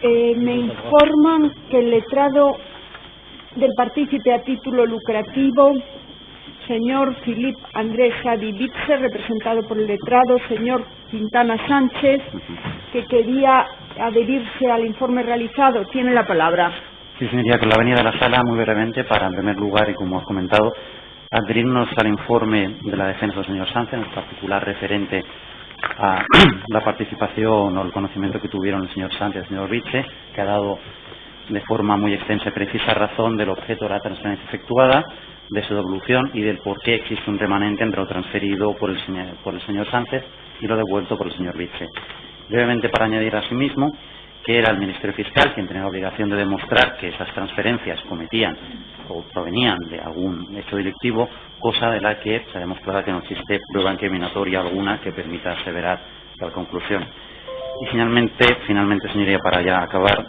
Me informan que el letrado del partícipe a título lucrativo, señor Philip Andrés Sadi Bitze, representado por el letrado señor Quintana Sánchez, que quería adherirse al informe realizado. Tiene la palabra. Sí, señoría, con la venida de la sala, muy brevemente, para en primer lugar, y como has comentado, adherirnos al informe de la defensa del señor Sánchez, en particular referente a la participación o el conocimiento que tuvieron el señor Sánchez y el señor Bitze, que ha dado de forma muy extensa y precisa razón del objeto de la transferencia efectuada, de su devolución y del por qué existe un remanente entre lo transferido por el señor Sánchez y lo devuelto por el señor Bitze. Brevemente, para añadir a sí mismo que era el Ministerio Fiscal quien tenía la obligación de demostrar que esas transferencias cometían o provenían de algún hecho delictivo, cosa de la que se ha demostrado que no existe prueba incriminatoria alguna que permita aseverar tal conclusión. Y finalmente, señoría, para ya acabar,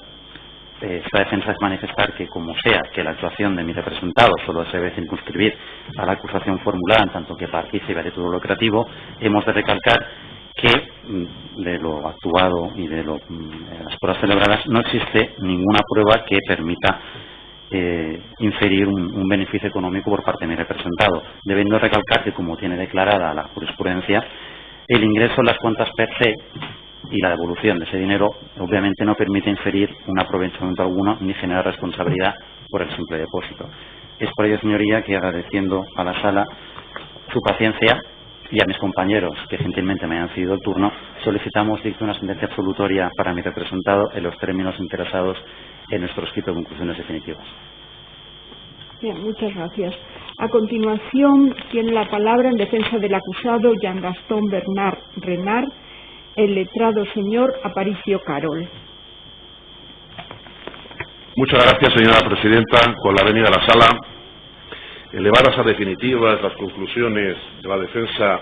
esta defensa es manifestar que, como sea que la actuación de mi representado solo se debe circunscribir a la acusación formulada en tanto que participe de título lucrativo, hemos de recalcar que de lo actuado y de las pruebas celebradas no existe ninguna prueba que permita inferir un beneficio económico por parte de mi representado, debiendo recalcar que, como tiene declarada la jurisprudencia, el ingreso en las cuentas per se y la devolución de ese dinero obviamente no permite inferir un aprovechamiento alguno ni generar responsabilidad por el simple depósito. Es por ello, señoría, que agradeciendo a la sala su paciencia y a mis compañeros que gentilmente me han cedido el turno, solicitamos dicte una sentencia absolutoria para mi representado en los términos interesados en nuestro escrito de conclusiones definitivas. Bien, muchas gracias. A continuación tiene la palabra en defensa del acusado Jean Gastón Bernard Renard el letrado señor Aparicio Carol. Muchas gracias, señora presidenta. Con la venida a la sala, elevadas a definitivas las conclusiones de la defensa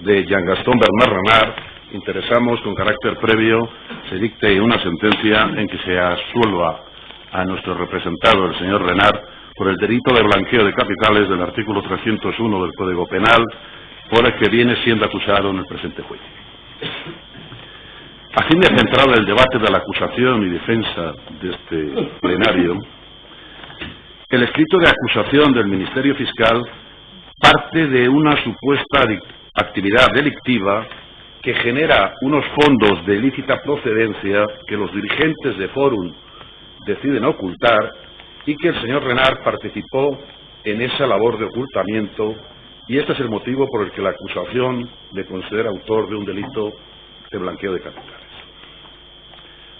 de Jean Gastón Bernard Renard, interesamos con carácter previo se dicte una sentencia en que se absuelva a nuestro representado, el señor Renard, por el delito de blanqueo de capitales del artículo 301 del Código Penal, por el que viene siendo acusado en el presente juicio. A fin de centrar el debate de la acusación y defensa de este plenario, el escrito de acusación del Ministerio Fiscal parte de una supuesta actividad delictiva que genera unos fondos de ilícita procedencia que los dirigentes de Fórum deciden ocultar y que el señor Renard participó en esa labor de ocultamiento, y este es el motivo por el que la acusación le considera autor de un delito de blanqueo de capitales.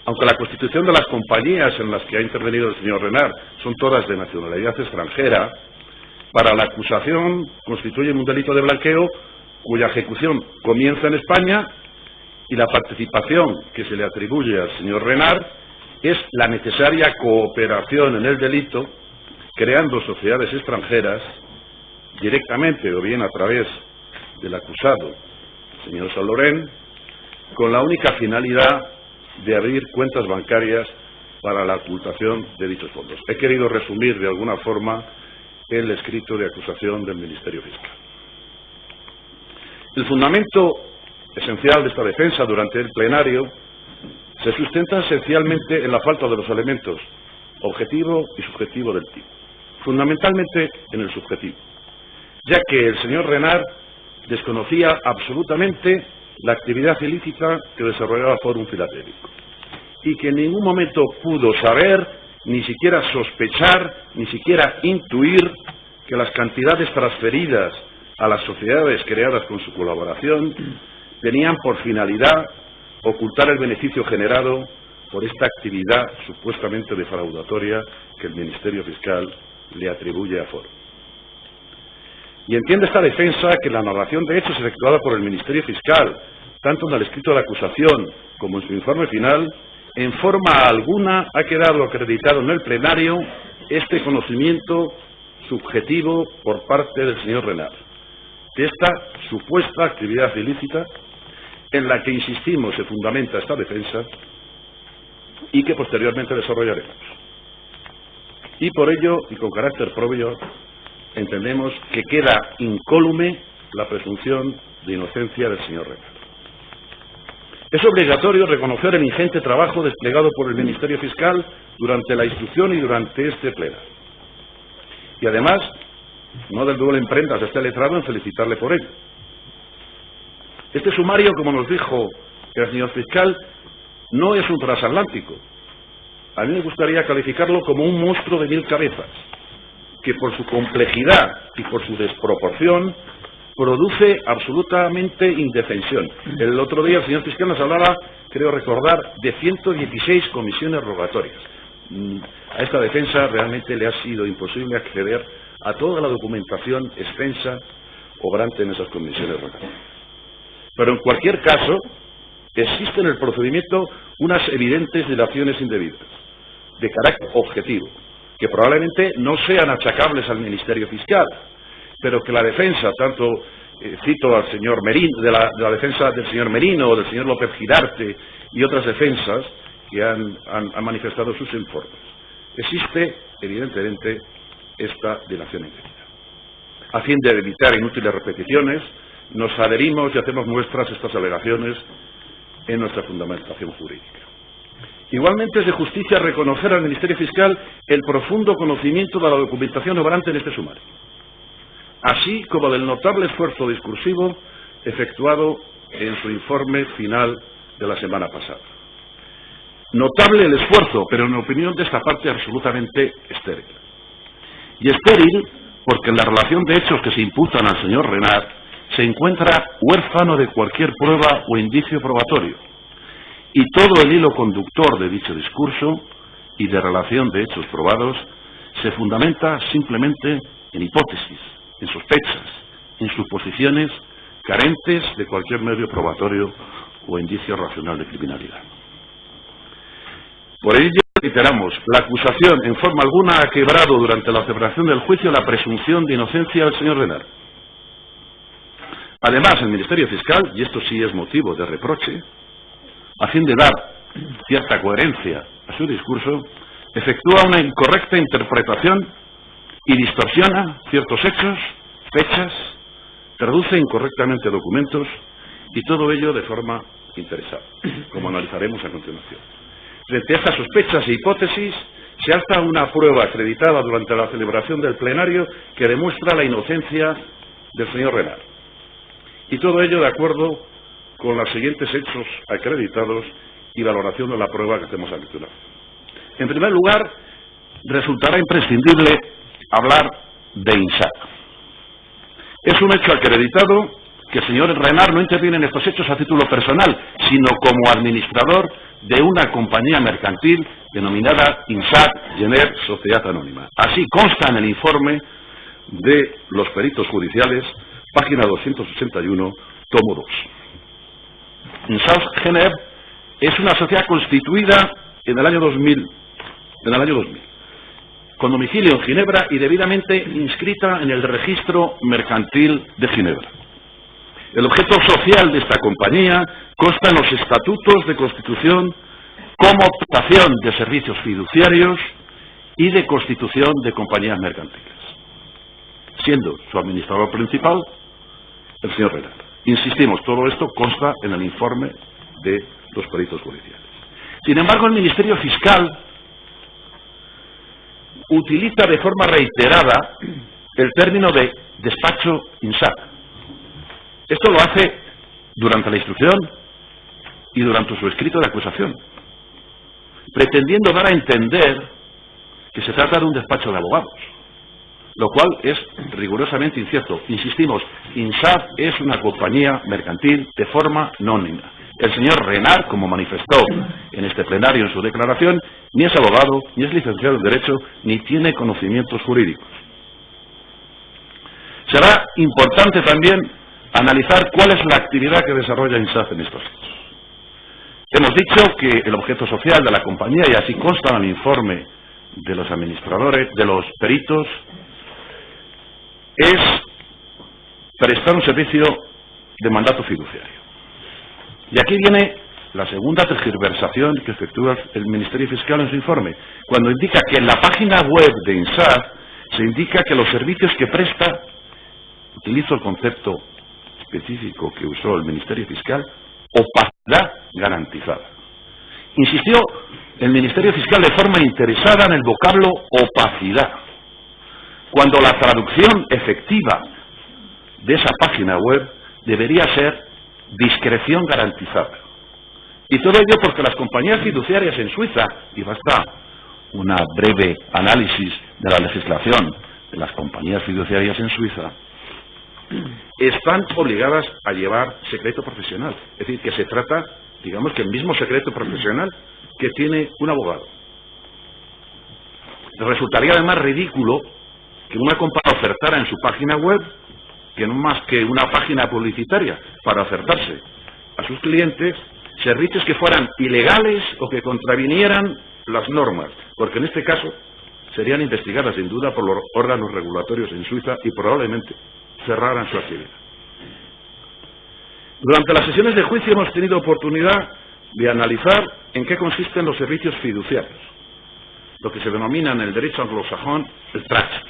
Aunque la constitución de las compañías en las que ha intervenido el señor Renard son todas de nacionalidad extranjera, para la acusación constituyen un delito de blanqueo cuya ejecución comienza en España y la participación que se le atribuye al señor Renard es la necesaria cooperación en el delito, creando sociedades extranjeras, directamente o bien a través del acusado, señor Salorén, con la única finalidad de abrir cuentas bancarias para la ocultación de dichos fondos. He querido resumir de alguna forma el escrito de acusación del Ministerio Fiscal. El fundamento esencial de esta defensa durante el plenario se sustenta esencialmente en la falta de los elementos objetivo y subjetivo del tipo, fundamentalmente en el subjetivo, ya que el señor Renard desconocía absolutamente la actividad ilícita que desarrollaba Fórum Filatélico y que en ningún momento pudo saber, ni siquiera sospechar, ni siquiera intuir que las cantidades transferidas a las sociedades creadas con su colaboración tenían por finalidad ocultar el beneficio generado por esta actividad supuestamente defraudatoria que el Ministerio Fiscal le atribuye a Fórum. Y entiende esta defensa que la narración de hechos efectuada por el Ministerio Fiscal, tanto en el escrito de acusación como en su informe final, en forma alguna ha quedado acreditado en el plenario este conocimiento subjetivo por parte del señor Renard de esta supuesta actividad ilícita en la que, insistimos, se fundamenta esta defensa y que posteriormente desarrollaremos. Y por ello, y con carácter propio, entendemos que queda incólume la presunción de inocencia del señor Renard. Es obligatorio reconocer el ingente trabajo desplegado por el Ministerio Fiscal durante la instrucción y durante este pleno. Y además, no del duelo en prendas a este letrado en felicitarle por ello. Este sumario, como nos dijo el señor fiscal, no es un transatlántico. A mí me gustaría calificarlo como un monstruo de 1000 cabezas, que por su complejidad y por su desproporción produce absolutamente indefensión. El otro día el señor fiscal nos hablaba, creo recordar, de 116 comisiones rogatorias. A esta defensa realmente le ha sido imposible acceder a toda la documentación extensa obrante en esas comisiones rogatorias. Pero en cualquier caso, existe en el procedimiento unas evidentes dilaciones indebidas, de carácter objetivo, que probablemente no sean achacables al Ministerio Fiscal, pero que la defensa, tanto cito al señor Merino, de la defensa del señor Merino o del señor López Girarte y otras defensas que han manifestado sus informes, existe evidentemente esta dilación indebida. A fin de evitar inútiles repeticiones, nos adherimos y hacemos nuestras estas alegaciones en nuestra fundamentación jurídica. Igualmente es de justicia reconocer al Ministerio Fiscal el profundo conocimiento de la documentación obrante en este sumario, así como del notable esfuerzo discursivo efectuado en su informe final de la semana pasada. Notable el esfuerzo, pero en opinión de esta parte absolutamente estéril. Y estéril porque en la relación de hechos que se imputan al señor Renart se encuentra huérfano de cualquier prueba o indicio probatorio, y todo el hilo conductor de dicho discurso y de relación de hechos probados se fundamenta simplemente en hipótesis, en sospechas, en suposiciones carentes de cualquier medio probatorio o indicio racional de criminalidad. Por ello, reiteramos, la acusación en forma alguna ha quebrado durante la celebración del juicio la presunción de inocencia del señor Renart. Además, el Ministerio Fiscal, y esto sí es motivo de reproche, a fin de dar cierta coherencia a su discurso, efectúa una incorrecta interpretación y distorsiona ciertos hechos, fechas, traduce incorrectamente documentos y todo ello de forma interesada, como analizaremos a continuación. Frente a estas sospechas e hipótesis, se alza una prueba acreditada durante la celebración del plenario que demuestra la inocencia del señor Renart. Y todo ello de acuerdo con los siguientes hechos acreditados y valoración de la prueba que hacemos a continuación. En primer lugar, resultará imprescindible hablar de INSAC. Es un hecho acreditado que el señor Renart no interviene en estos hechos a título personal, sino como administrador de una compañía mercantil denominada INSAC Gener Sociedad Anónima. Así consta en el informe de los peritos judiciales, página 281, tomo 2. INSAC Gener es una sociedad constituida en el año 2000, con domicilio en Ginebra y debidamente inscrita en el registro mercantil de Ginebra. El objeto social de esta compañía consta en los estatutos de constitución como prestación de servicios fiduciarios y de constitución de compañías mercantiles, siendo su administrador principal el señor Renart. Insistimos, todo esto consta en el informe de los peritos judiciales. Sin embargo, el Ministerio Fiscal utiliza de forma reiterada el término de despacho INSAC. Esto lo hace durante la instrucción y durante su escrito de acusación, pretendiendo dar a entender que se trata de un despacho de abogados, lo cual es rigurosamente incierto. Insistimos, INSAC es una compañía mercantil de forma anónima. El señor Renart, como manifestó en este plenario en su declaración, ni es abogado, ni es licenciado en Derecho, ni tiene conocimientos jurídicos. Será importante también analizar cuál es la actividad que desarrolla INSAC en estos hechos. Hemos dicho que el objeto social de la compañía, y así consta en el informe de los administradores, de los peritos, es prestar un servicio de mandato fiduciario. Y aquí viene la segunda tergiversación que efectúa el Ministerio Fiscal en su informe, cuando indica que en la página web de INSAC se indica que los servicios que presta, utilizo el concepto específico que usó el Ministerio Fiscal, garantizada. Insistió el Ministerio Fiscal de forma interesada en el vocablo opacidad, cuando la traducción efectiva de esa página web debería ser discreción garantizada. Y todo ello porque las compañías fiduciarias en Suiza, y basta una breve análisis de la legislación de las compañías fiduciarias en Suiza, están obligadas a llevar secreto profesional. Es decir, que se trata, digamos, que el mismo secreto profesional que tiene un abogado. Resultaría además ridículo que una compañía ofertara en su página web, que no más que una página publicitaria, para ofertarse a sus clientes servicios que fueran ilegales o que contravinieran las normas, porque en este caso serían investigadas sin duda por los órganos regulatorios en Suiza y probablemente cerraran su actividad. Durante las sesiones de juicio hemos tenido oportunidad de analizar en qué consisten los servicios fiduciarios, lo que se denomina en el derecho anglosajón el trust.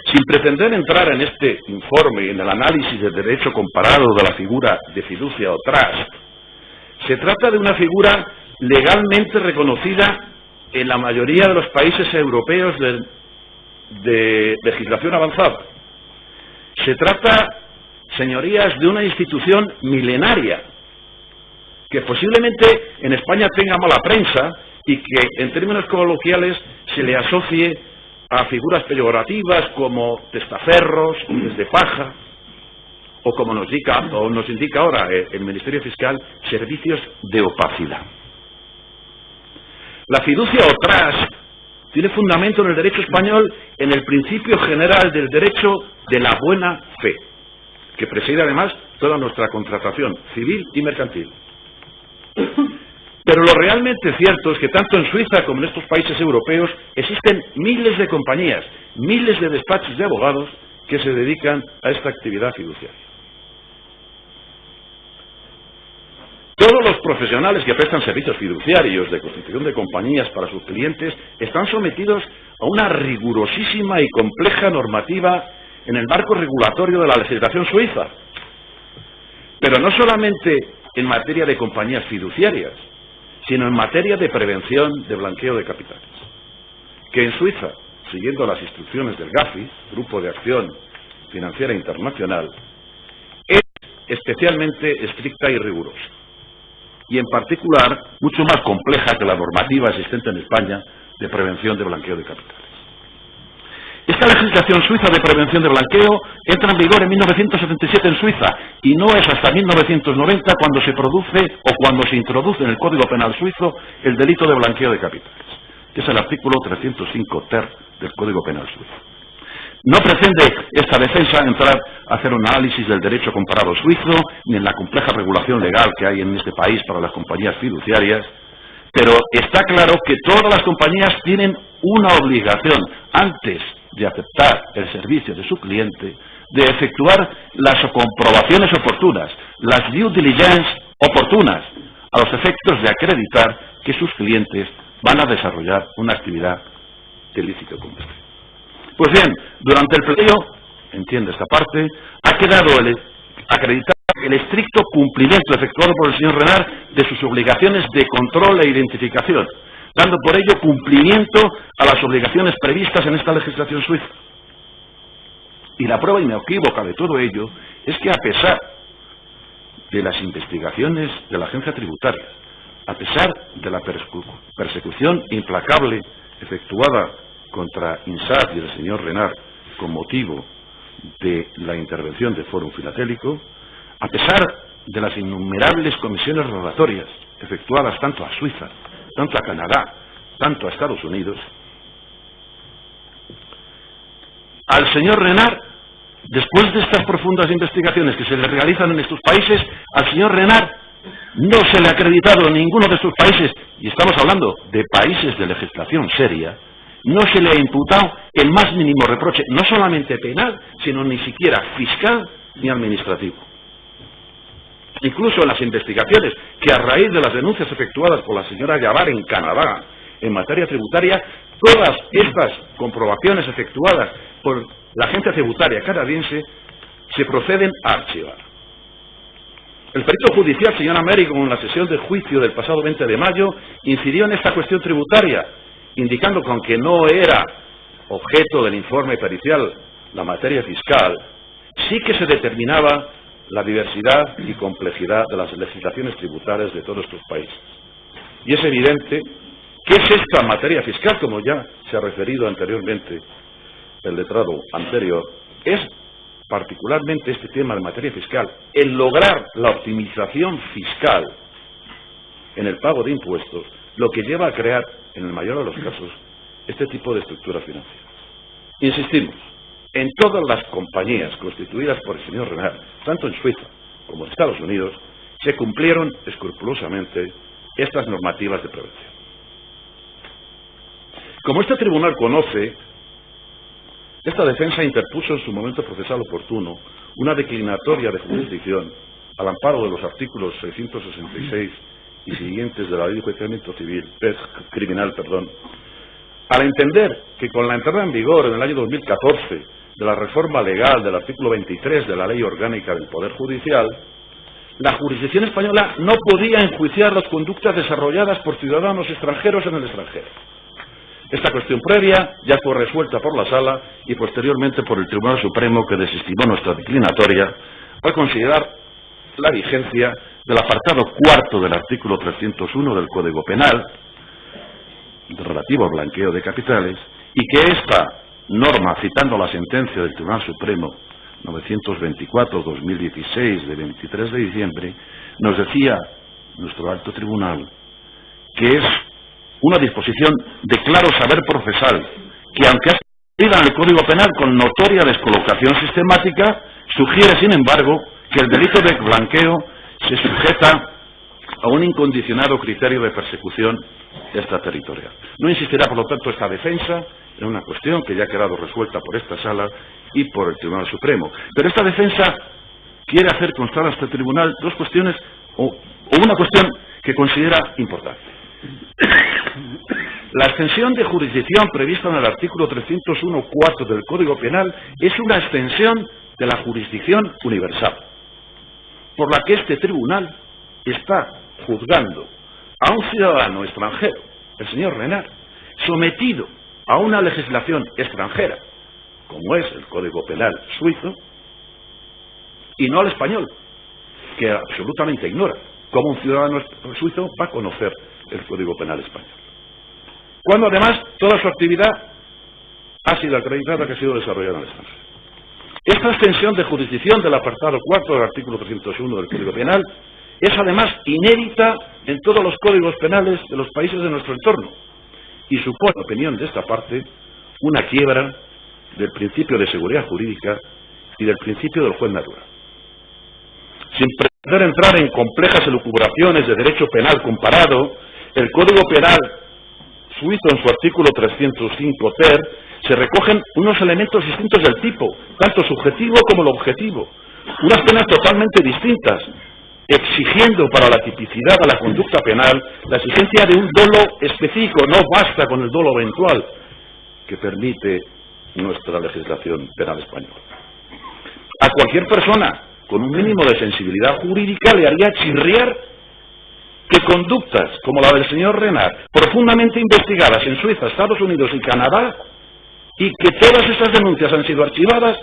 Sin pretender entrar en este informe, en el análisis del derecho comparado de la figura de fiducia o trust, se trata de una figura legalmente reconocida en la mayoría de los países europeos de legislación avanzada. Se trata, señorías, de una institución milenaria, que posiblemente en España tenga mala prensa y que en términos coloquiales se le asocie a figuras peyorativas como testaferros, hombres de paja, o como nos indica ahora el Ministerio Fiscal, servicios de opacidad. La fiducia o trust tiene fundamento en el derecho español en el principio general del derecho de la buena fe, que preside además toda nuestra contratación civil y mercantil. Pero lo realmente cierto es que tanto en Suiza como en estos países europeos existen miles de compañías, miles de despachos de abogados que se dedican a esta actividad fiduciaria. Todos los profesionales que prestan servicios fiduciarios de constitución de compañías para sus clientes están sometidos a una rigurosísima y compleja normativa en el marco regulatorio de la legislación suiza. Pero no solamente en materia de compañías fiduciarias, sino en materia de prevención de blanqueo de capitales, que en Suiza, siguiendo las instrucciones del GAFI, Grupo de Acción Financiera Internacional, es especialmente estricta y rigurosa, y en particular mucho más compleja que la normativa existente en España de prevención de blanqueo de capitales. Esta legislación suiza de prevención de blanqueo entra en vigor en 1977 en Suiza y no es hasta 1990 cuando se produce o cuando se introduce en el Código Penal suizo el delito de blanqueo de capitales, que es el artículo 305 ter del Código Penal suizo. No pretende esta defensa entrar a hacer un análisis del derecho comparado suizo ni en la compleja regulación legal que hay en este país para las compañías fiduciarias, pero está claro que todas las compañías tienen una obligación antes de aceptar el servicio de su cliente, de efectuar las comprobaciones oportunas, las due diligence oportunas, a los efectos de acreditar que sus clientes van a desarrollar una actividad de lícito comercio. Pues bien, durante el plenario, entiende esta parte, ha quedado acreditado el estricto cumplimiento efectuado por el señor Renard de sus obligaciones de control e identificación, dando por ello cumplimiento a las obligaciones previstas en esta legislación suiza. Y la prueba inequívoca de todo ello es que a pesar de las investigaciones de la agencia tributaria, a pesar de la persecución implacable efectuada contra INSAT y el señor Renard con motivo de la intervención de Fórum Filatélico, a pesar de las innumerables comisiones rogatorias efectuadas tanto a Suiza, tanto a Canadá, tanto a Estados Unidos, al señor Renard, después de estas profundas investigaciones que se le realizan en estos países, al señor Renard no se le ha acreditado en ninguno de estos países, y estamos hablando de países de legislación seria, no se le ha imputado el más mínimo reproche, no solamente penal, sino ni siquiera fiscal ni administrativo. Incluso en las investigaciones que a raíz de las denuncias efectuadas por la señora Yavar en Canadá en materia tributaria, todas estas comprobaciones efectuadas por la agencia tributaria canadiense se proceden a archivar. El perito judicial, señor Américo, en la sesión de juicio del pasado 20 de mayo, incidió en esta cuestión tributaria, indicando que aunque no era objeto del informe pericial la materia fiscal, sí que se determinaba la diversidad y complejidad de las legislaciones tributarias de todos estos países. Y es evidente que es esta materia fiscal, como ya se ha referido anteriormente el letrado anterior, es particularmente este tema de materia fiscal, el lograr la optimización fiscal en el pago de impuestos, lo que lleva a crear, en el mayor de los casos, este tipo de estructura financiera. Insistimos, en todas las compañías constituidas por el señor Renard, tanto en Suiza como en Estados Unidos, se cumplieron escrupulosamente estas normativas de prevención. Como este tribunal conoce, esta defensa interpuso en su momento procesal oportuno una declinatoria de jurisdicción al amparo de los artículos 666 y siguientes de la Ley de Enjuiciamiento Criminal, al entender que con la entrada en vigor en el año 2014 de la reforma legal del artículo 23 de la Ley Orgánica del Poder Judicial, la jurisdicción española no podía enjuiciar las conductas desarrolladas por ciudadanos extranjeros en el extranjero. Esta cuestión previa ya fue resuelta por la Sala y posteriormente por el Tribunal Supremo, que desestimó nuestra declinatoria al considerar la vigencia del apartado cuarto del artículo 301 del Código Penal relativo al blanqueo de capitales, y que esta norma, citando la sentencia del Tribunal Supremo 924-2016 de 23 de diciembre, nos decía nuestro alto tribunal que es una disposición de claro saber procesal, que aunque ha sido en el Código Penal con notoria descolocación sistemática, sugiere, sin embargo, que el delito de blanqueo se sujeta a un incondicionado criterio de persecución extraterritorial. No insistirá, por lo tanto, esta defensa en una cuestión que ya ha quedado resuelta por esta Sala y por el Tribunal Supremo. Pero esta defensa quiere hacer constar a este tribunal dos cuestiones, o una cuestión que considera importante. La extensión de jurisdicción prevista en el artículo 301.4 del Código Penal es una extensión de la jurisdicción universal, por la que este tribunal está juzgando a un ciudadano extranjero, el señor Renard, sometido a una legislación extranjera, como es el Código Penal suizo, y no al español, que absolutamente ignora cómo un ciudadano suizo va a conocer el Código Penal español, cuando además toda su actividad ha sido acreditada, que ha sido desarrollada en el extranjero. Esta extensión de jurisdicción del apartado 4 del artículo 301 del Código Penal es además inédita en todos los códigos penales de los países de nuestro entorno y supone, en opinión de esta parte, una quiebra del principio de seguridad jurídica y del principio del juez natural. Sin pretender entrar en complejas elucubraciones de derecho penal comparado, el Código Penal suizo, en su artículo 305 ter, se recogen unos elementos distintos del tipo, tanto subjetivo como el objetivo, unas penas totalmente distintas, exigiendo para la tipicidad de la conducta penal la exigencia de un dolo específico. No basta con el dolo eventual que permite nuestra legislación penal española. A cualquier persona con un mínimo de sensibilidad jurídica le haría chirriar que conductas como la del señor Renard, profundamente investigadas en Suiza, Estados Unidos y Canadá, y que todas estas denuncias han sido archivadas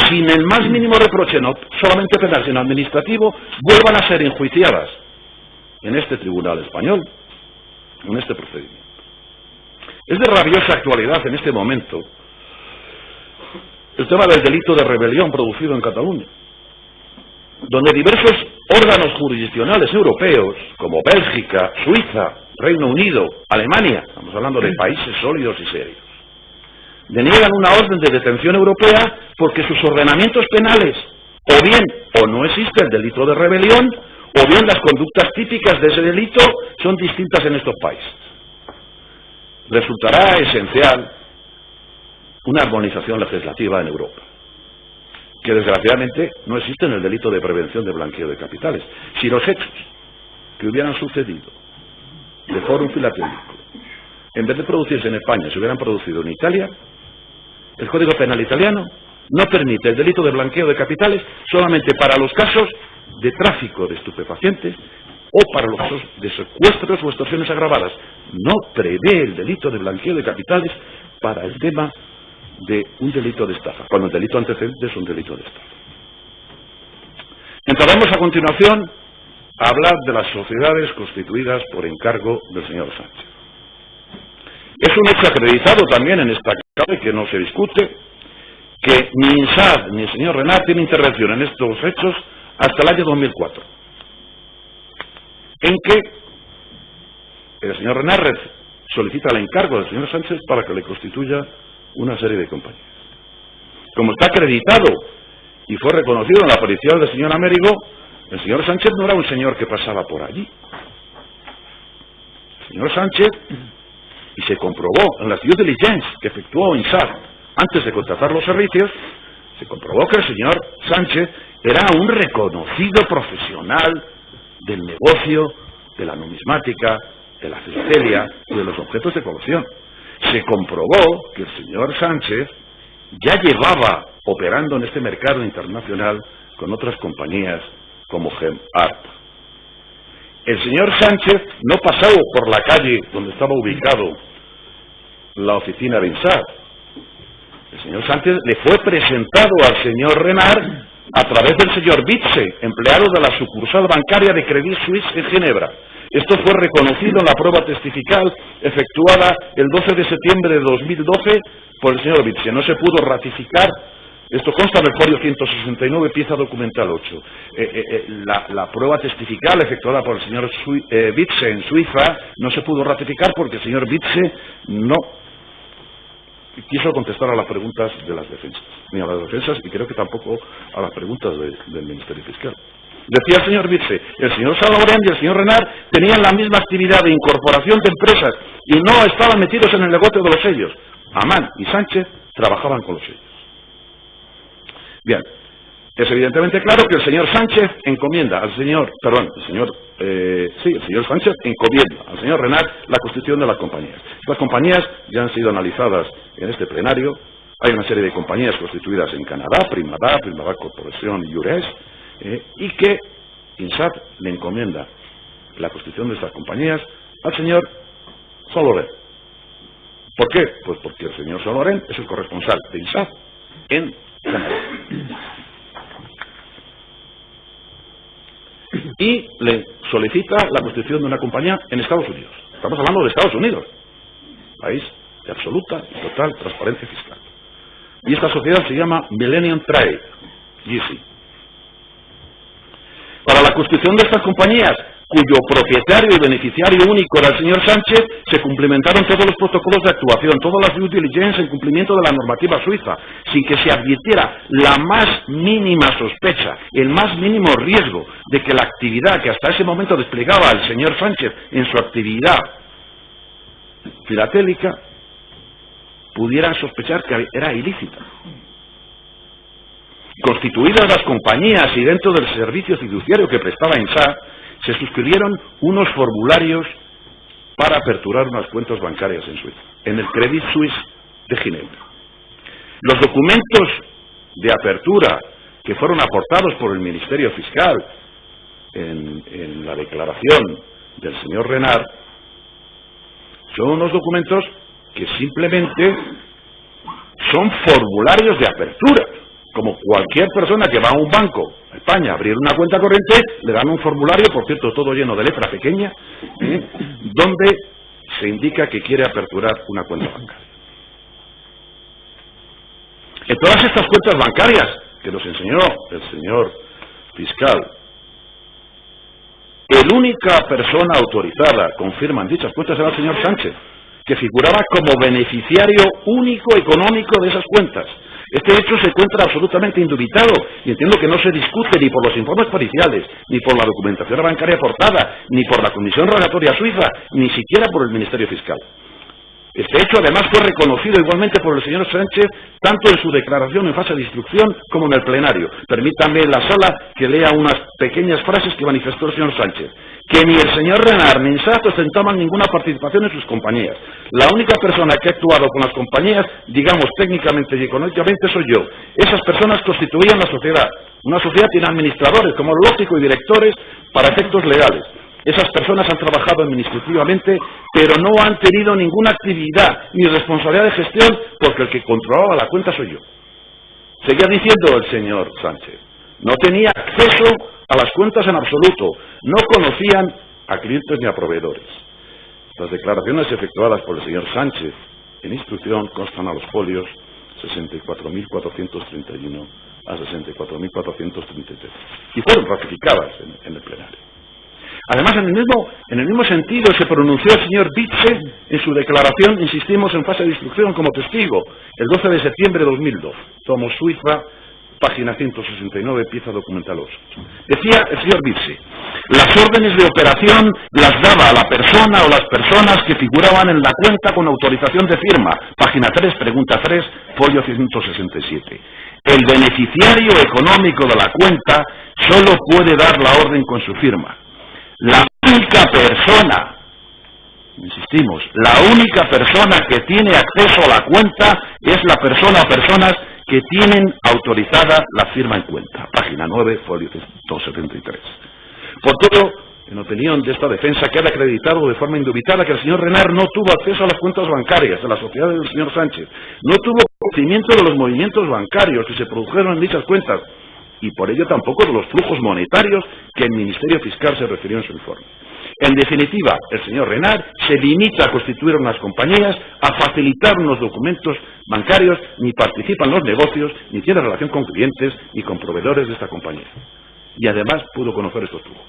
sin el más mínimo reproche, no solamente penal sino administrativo, vuelvan a ser enjuiciadas en este tribunal español, en este procedimiento. Es de rabiosa actualidad en este momento el tema del delito de rebelión producido en Cataluña, donde diversos órganos jurisdiccionales europeos, como Bélgica, Suiza, Reino Unido, Alemania, estamos hablando de países sólidos y serios, deniegan una orden de detención europea porque sus ordenamientos penales, o bien o no existe el delito de rebelión, o bien las conductas típicas de ese delito son distintas en estos países. Resultará esencial una armonización legislativa en Europa, que desgraciadamente no existe en el delito de prevención de blanqueo de capitales. Si los hechos que hubieran sucedido de fórum filatélico, en vez de producirse en España, se hubieran producido en Italia, el Código Penal italiano no permite el delito de blanqueo de capitales solamente para los casos de tráfico de estupefacientes o para los casos de secuestros o extorsiones agravadas. No prevé el delito de blanqueo de capitales para el tema de un delito de estafa, cuando el delito antecedente es un delito de estafa. Entraremos a continuación a hablar de las sociedades constituidas por encargo del señor Sánchez. Es un hecho acreditado también en esta Cámara, que no se discute, que ni INSAD ni el señor Renart tienen intervención en estos hechos hasta el año 2004, en que el señor Renart solicita el encargo del señor Sánchez para que le constituya una serie de compañías. Como está acreditado y fue reconocido en la aparición del señor Américo, el señor Sánchez no era un señor que pasaba por allí. El señor Sánchez, y se comprobó en las due diligence que efectuó INSAD antes de contratar los servicios, se comprobó que el señor Sánchez era un reconocido profesional del negocio de la numismática, de la filatelia y de los objetos de colección. Se comprobó que el señor Sánchez ya llevaba operando en este mercado internacional con otras compañías como GemArt. El señor Sánchez no pasó por la calle donde estaba ubicado la oficina de INSAD. El señor Sánchez le fue presentado al señor Renart a través del señor Bitse, empleado de la sucursal bancaria de Credit Suisse en Ginebra. Esto fue reconocido en la prueba testifical efectuada el 12 de septiembre de 2012 por el señor Bitse. No se pudo ratificar. Esto consta en el folio 169, pieza documental 8. La prueba testifical efectuada por el señor Bitse en Suiza no se pudo ratificar porque el señor Bitse no quiso contestar a las preguntas de las defensas, ni a las defensas, y creo que tampoco a las preguntas del Ministerio Fiscal. Decía el señor Bitse, el señor Salorén y el señor Renart tenían la misma actividad de incorporación de empresas y no estaban metidos en el negocio de los sellos. Amán y Sánchez trabajaban con los sellos. Bien, es evidentemente claro que el señor Sánchez encomienda al señor, el señor Sánchez encomienda al señor Renart la constitución de las compañías. Las compañías ya han sido analizadas en este plenario. Hay una serie de compañías constituidas en Canadá, Primada Corporación y Ures, y que INSAD le encomienda la constitución de estas compañías al señor Salorén. ¿Por qué? Pues porque el señor Salorén es el corresponsal de INSAD en Canadá. Y le solicita la constitución de una compañía en Estados Unidos. Estamos hablando de Estados Unidos, país de absoluta y total transparencia fiscal. Y esta sociedad se llama Millennium Trade, GC. Para la constitución de estas compañías, cuyo propietario y beneficiario único era el señor Sánchez, se cumplimentaron todos los protocolos de actuación, todas las due diligence en cumplimiento de la normativa suiza, sin que se advirtiera la más mínima sospecha, el más mínimo riesgo de que la actividad que hasta ese momento desplegaba el señor Sánchez en su actividad filatélica pudieran sospechar que era ilícita. Constituidas las compañías y dentro del servicio fiduciario que prestaba INSAD, se suscribieron unos formularios para aperturar unas cuentas bancarias en Suiza, en el Credit Suisse de Ginebra. Los documentos de apertura que fueron aportados por el Ministerio Fiscal en la declaración del señor Renart son unos documentos que simplemente son formularios de apertura. Como cualquier persona que va a un banco, a España, a abrir una cuenta corriente, le dan un formulario, por cierto, todo lleno de letra pequeña, donde se indica que quiere aperturar una cuenta bancaria. En todas estas cuentas bancarias que nos enseñó el señor fiscal, la única persona autorizada, confirman dichas cuentas, era el señor Sánchez, que figuraba como beneficiario único económico de esas cuentas. Este hecho se encuentra absolutamente indubitado y entiendo que no se discute ni por los informes periciales, ni por la documentación bancaria aportada, ni por la Comisión Rogatoria Suiza, ni siquiera por el Ministerio Fiscal. Este hecho además fue reconocido igualmente por el señor Sánchez, tanto en su declaración en fase de instrucción como en el plenario. Permítanme en la sala que lea unas pequeñas frases que manifestó el señor Sánchez. Que ni el señor Renard ni Insat ostentaban ninguna participación en sus compañías. La única persona que ha actuado con las compañías, digamos técnicamente y económicamente, soy yo. Esas personas constituían la sociedad. Una sociedad tiene administradores, como lógico, y directores para efectos legales. Esas personas han trabajado administrativamente, pero no han tenido ninguna actividad ni responsabilidad de gestión, porque el que controlaba la cuenta soy yo. Seguía diciendo el señor Sánchez. No tenía acceso a las cuentas en absoluto. No conocían a clientes ni a proveedores. Las declaraciones efectuadas por el señor Sánchez en instrucción constan a los folios 64.431 a 64.433 y fueron ratificadas en el plenario. Además, en el mismo sentido se pronunció el señor Bitze en su declaración, insistimos, en fase de instrucción como testigo, el 12 de septiembre de 2002, tomo Suiza, página 169, pieza documental 8. Decía el señor Bitze, las órdenes de operación las daba a la persona o las personas que figuraban en la cuenta con autorización de firma, página 3, pregunta 3, folio 167. El beneficiario económico de la cuenta solo puede dar la orden con su firma. La única persona, insistimos, la única persona que tiene acceso a la cuenta es la persona o personas que tienen autorizada la firma en cuenta. Página 9, folio 173. Por todo, en opinión de esta defensa, queda acreditado de forma indubitada que el señor Renard no tuvo acceso a las cuentas bancarias de la sociedad del señor Sánchez, no tuvo conocimiento de los movimientos bancarios que se produjeron en dichas cuentas, y por ello tampoco de los flujos monetarios que el Ministerio Fiscal se refirió en su informe. En definitiva, el señor Renard se limita a constituir unas compañías, a facilitar unos documentos bancarios, ni participa en los negocios, ni tiene relación con clientes, ni con proveedores de esta compañía. Y además pudo conocer estos flujos.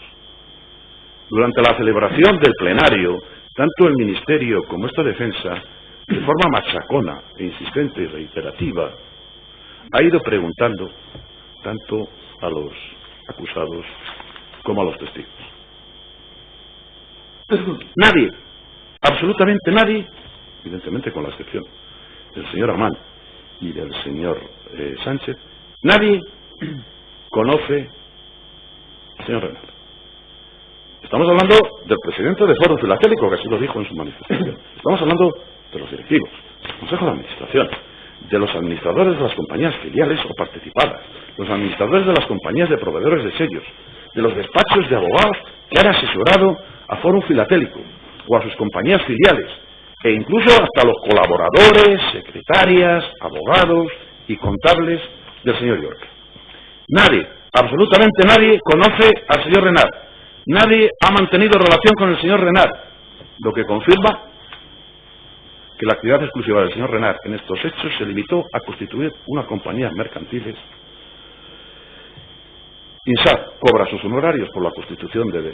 Durante la celebración del plenario, tanto el Ministerio como esta defensa, de forma machacona e insistente y reiterativa, ha ido preguntando tanto a los acusados como a los testigos. Nadie, absolutamente nadie, evidentemente con la excepción del señor Amán y del señor Sánchez, nadie conoce al señor Renard. Estamos hablando del presidente de Foro Filatélico, que así lo dijo en su manifestación. Estamos hablando de los directivos, del Consejo de Administración, de los administradores de las compañías filiales o participadas, los administradores de las compañías de proveedores de sellos, de los despachos de abogados que han asesorado a Fórum Filatélico o a sus compañías filiales, e incluso hasta los colaboradores, secretarias, abogados y contables del señor York. Nadie, absolutamente nadie, conoce al señor Renard. Nadie ha mantenido relación con el señor Renard, lo que confirma que la actividad exclusiva del señor Renard en estos hechos se limitó a constituir una compañía mercantiles. INSAT cobra sus honorarios por la constitución de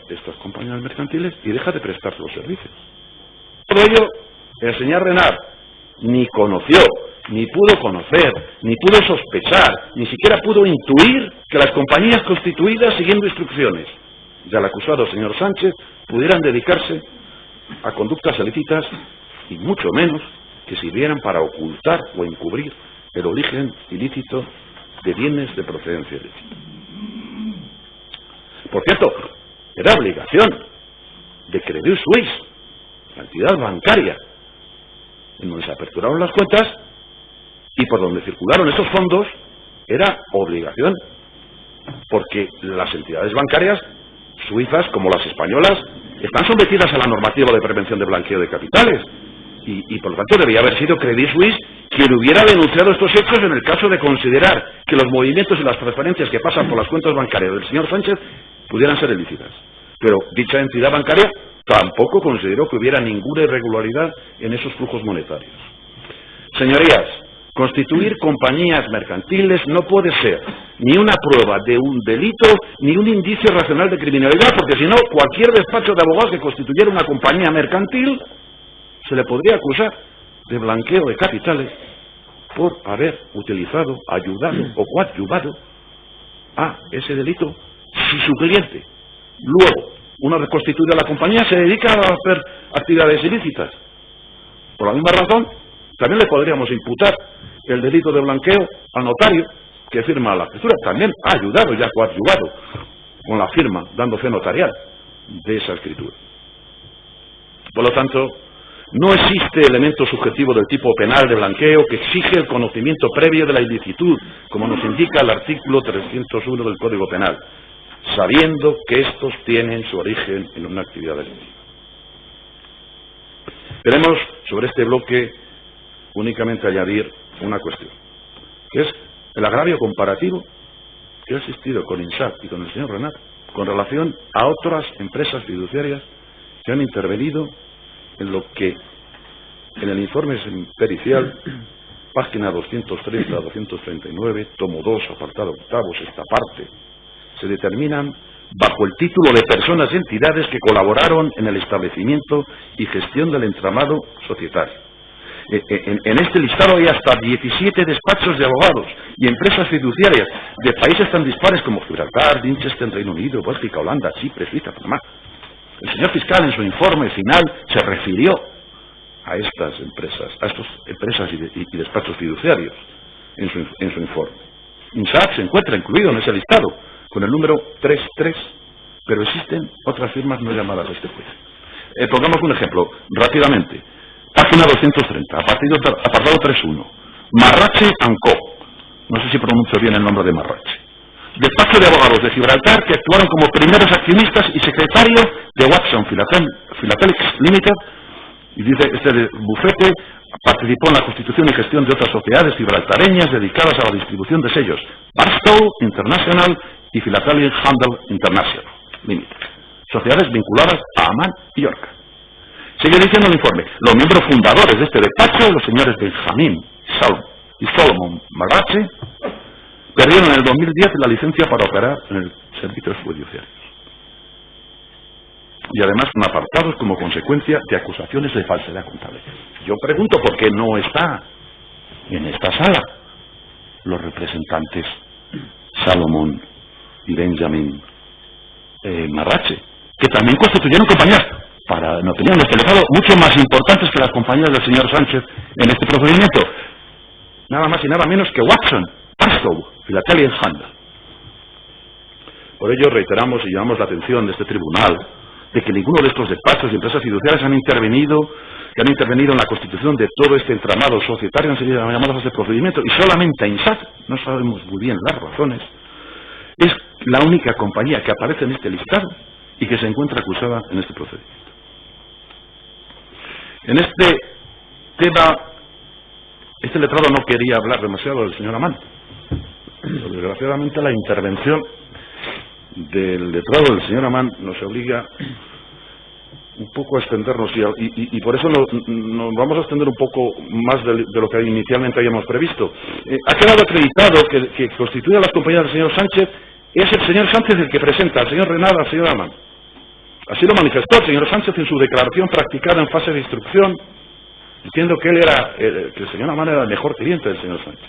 estas compañías mercantiles y deja de prestar los servicios. Todo ello, el señor Renard ni conoció, ni pudo conocer, ni pudo sospechar, ni siquiera pudo intuir que las compañías constituidas siguiendo instrucciones del acusado señor Sánchez pudieran dedicarse a conductas ilícitas y mucho menos que sirvieran para ocultar o encubrir el origen ilícito de bienes de procedencia ilícita. Por cierto, era obligación de Credit Suisse, la entidad bancaria en donde se aperturaron las cuentas y por donde circularon esos fondos, era obligación, porque las entidades bancarias suizas como las españolas están sometidas a la normativa de prevención de blanqueo de capitales y por lo tanto debía haber sido Credit Suisse quien hubiera denunciado estos hechos en el caso de considerar que los movimientos y las transferencias que pasan por las cuentas bancarias del señor Sánchez pudieran ser ilícitas. Pero dicha entidad bancaria tampoco consideró que hubiera ninguna irregularidad en esos flujos monetarios. Señorías, constituir compañías mercantiles no puede ser ni una prueba de un delito ni un indicio racional de criminalidad, porque si no, cualquier despacho de abogados que constituyera una compañía mercantil se le podría acusar de blanqueo de capitales por haber utilizado, ayudado o coadyuvado a ese delito si su cliente, luego, una vez constituida la compañía, se dedica a hacer actividades ilícitas. Por la misma razón, también le podríamos imputar el delito de blanqueo al notario que firma la escritura. También ha ayudado y ha coadyuvado con la firma, dando fe notarial de esa escritura. Por lo tanto, no existe elemento subjetivo del tipo penal de blanqueo que exige el conocimiento previo de la ilicitud, como nos indica el artículo 301 del Código Penal, sabiendo que estos tienen su origen en una actividad delictiva. Queremos, sobre este bloque, únicamente añadir una cuestión, que es el agravio comparativo que ha existido con INSAT y con el señor Renat con relación a otras empresas fiduciarias que han intervenido en lo que en el informe pericial, página 230 a 239, tomo 2, apartado octavo, esta parte, se determinan bajo el título de personas y entidades que colaboraron en el establecimiento y gestión del entramado societario. En este listado hay hasta 17 despachos de abogados y empresas fiduciarias de países tan dispares como Gibraltar, Liechtenstein, Reino Unido, Bélgica, Holanda, Chipre, Suiza, Panamá. El señor fiscal en su informe final se refirió a estas empresas y despachos fiduciarios en su informe. INSAT se encuentra incluido en ese listado con el número 33, pero existen otras firmas no llamadas a este juicio. Pongamos un ejemplo, rápidamente. Página 230, apartado 3.1. Marrache & Co. No sé si pronuncio bien el nombre de Marrache. Despacho de abogados de Gibraltar que actuaron como primeros accionistas y secretario de Watson Philatelics Limited. Y dice, este bufete participó en la constitución y gestión de otras sociedades gibraltareñas dedicadas a la distribución de sellos Barstow International y Philatelic Handel International Limited. Sociedades vinculadas a Amman y York. Sigue diciendo el informe, los miembros fundadores de este despacho, los señores Benjamín y Solomon Marrache, perdieron en el 2010 la licencia para operar en el servicios judiciarios. Y además son apartados como consecuencia de acusaciones de falsedad contable. Yo pregunto por qué no está en esta sala los representantes Salomón y Benjamín Marrache, que también constituyeron compañías no tenían desplegado mucho más importantes que las compañías del señor Sánchez en este procedimiento. Nada más y nada menos que Watson, Barstow, Philatelic Handel. Por ello reiteramos y llamamos la atención de este tribunal de que ninguno de estos despachos y empresas fiduciarias han intervenido en la constitución de todo este entramado societario, han sido llamados a este procedimiento, y solamente INSAT, no sabemos muy bien las razones, es la única compañía que aparece en este listado y que se encuentra acusada en este procedimiento. En este tema, este letrado no quería hablar demasiado del señor Amán. Pero desgraciadamente la intervención del letrado del señor Amán nos obliga un poco a extendernos y por eso nos vamos a extender un poco más de lo que inicialmente habíamos previsto. Ha quedado acreditado que constituye a las compañías del señor Sánchez, es el señor Sánchez el que presenta al señor Renat, al señor Amán. Así lo manifestó el señor Sánchez en su declaración practicada en fase de instrucción, diciendo que que el señor Amán era el mejor cliente del señor Sánchez.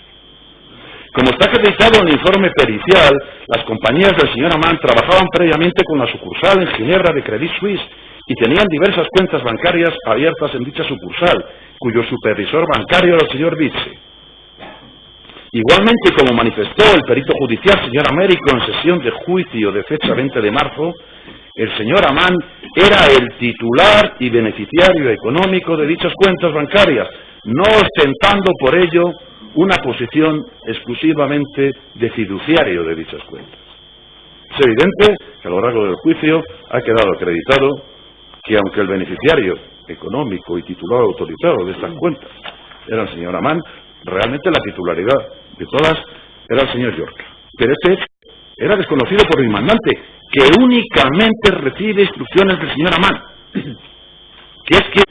Como está acreditado en el informe pericial, las compañías del señor Amán trabajaban previamente con la sucursal en Ginebra de Credit Suisse y tenían diversas cuentas bancarias abiertas en dicha sucursal, cuyo supervisor bancario era el señor Vitze. Igualmente, como manifestó el perito judicial señor Américo en sesión de juicio de fecha 20 de marzo, el señor Amán era el titular y beneficiario económico de dichas cuentas bancarias, no ostentando por ello una posición exclusivamente de fiduciario de dichas cuentas. Es evidente que a lo largo del juicio ha quedado acreditado que aunque el beneficiario económico y titular autorizado de estas cuentas era el señor Amán, realmente la titularidad de todas era el señor York. Pero este hecho era desconocido por el mandante, que únicamente recibe instrucciones del señor Amán, que es quien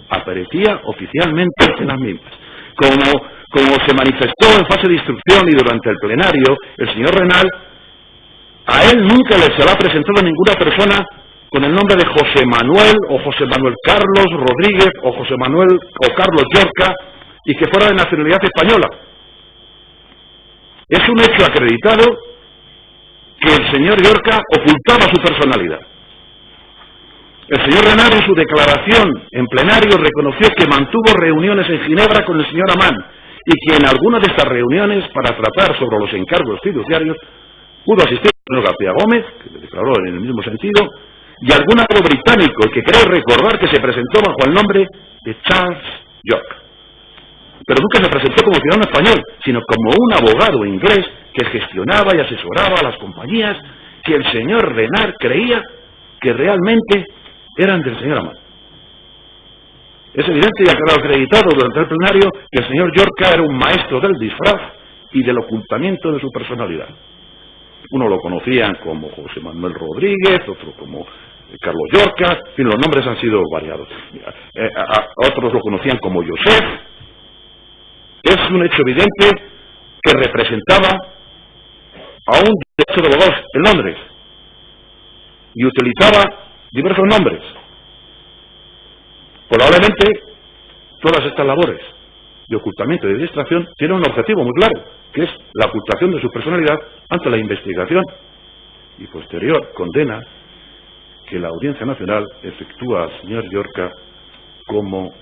aparecía oficialmente en las mismas. Como se manifestó en fase de instrucción y durante el plenario, el señor Renal, a él nunca se le ha presentado ninguna persona con el nombre de José Manuel o José Manuel Carlos Rodríguez o José Manuel o Carlos Yorca y que fuera de nacionalidad española. Es un hecho acreditado que el señor Yorca ocultaba su personalidad. El señor Renard, en su declaración en plenario, reconoció que mantuvo reuniones en Ginebra con el señor Amán y que en alguna de estas reuniones, para tratar sobre los encargos fiduciarios, pudo asistir el señor García Gómez, que le declaró en el mismo sentido, y algún abogado británico que cree recordar que se presentó bajo el nombre de Charles York. Pero nunca se presentó como ciudadano español, sino como un abogado inglés que gestionaba y asesoraba a las compañías que el señor Renard creía que realmente eran del señor Amán. Es evidente y ha quedado acreditado durante el plenario que el señor Yorca era un maestro del disfraz y del ocultamiento de su personalidad. Uno lo conocían como José Manuel Rodríguez, otro como Carlos Yorca, en fin, los nombres han sido variados. Otros lo conocían como Joseph. Es un hecho evidente que representaba a un despacho de abogados en Londres y utilizaba diversos nombres. Probablemente todas estas labores de ocultamiento y de distracción tienen un objetivo muy claro, que es la ocultación de su personalidad ante la investigación y posterior condena que la Audiencia Nacional efectúa al señor Yorca como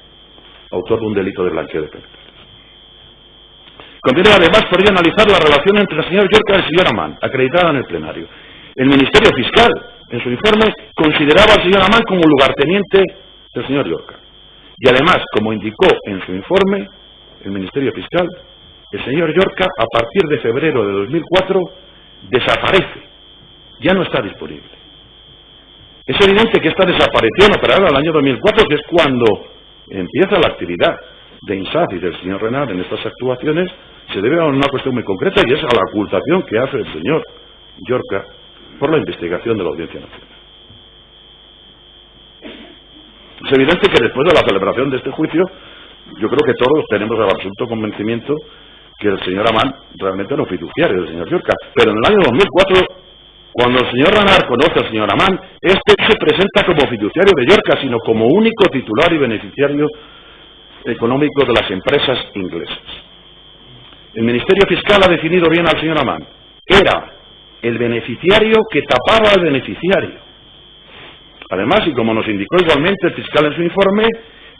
autor de un delito de blanqueo de capitales. Conviene además por ello analizar la relación entre el señor Yorca y el señor Amán, acreditada en el plenario. El Ministerio Fiscal, en su informe, consideraba al señor Amán como lugarteniente del señor Yorca. Y además, como indicó en su informe, el Ministerio Fiscal, el señor Yorca, a partir de febrero de 2004, desaparece. Ya no está disponible. Es evidente que esta desaparición operada en el año 2004, que es cuando empieza la actividad de INSAF y del señor Renard en estas actuaciones, se debe a una cuestión muy concreta, y es a la ocultación que hace el señor Yorca por la investigación de la Audiencia Nacional. Es evidente que después de la celebración de este juicio, yo creo que todos tenemos el absoluto convencimiento que el señor Amán realmente no es fiduciario del señor Yorca. Pero en el año 2004, cuando el señor Renard conoce al señor Amán, este se presenta como fiduciario de Yorca, sino como único titular y beneficiario económico de las empresas inglesas. El Ministerio Fiscal ha definido bien al señor Amán. Era el beneficiario que tapaba al beneficiario. Además, y como nos indicó igualmente el fiscal en su informe,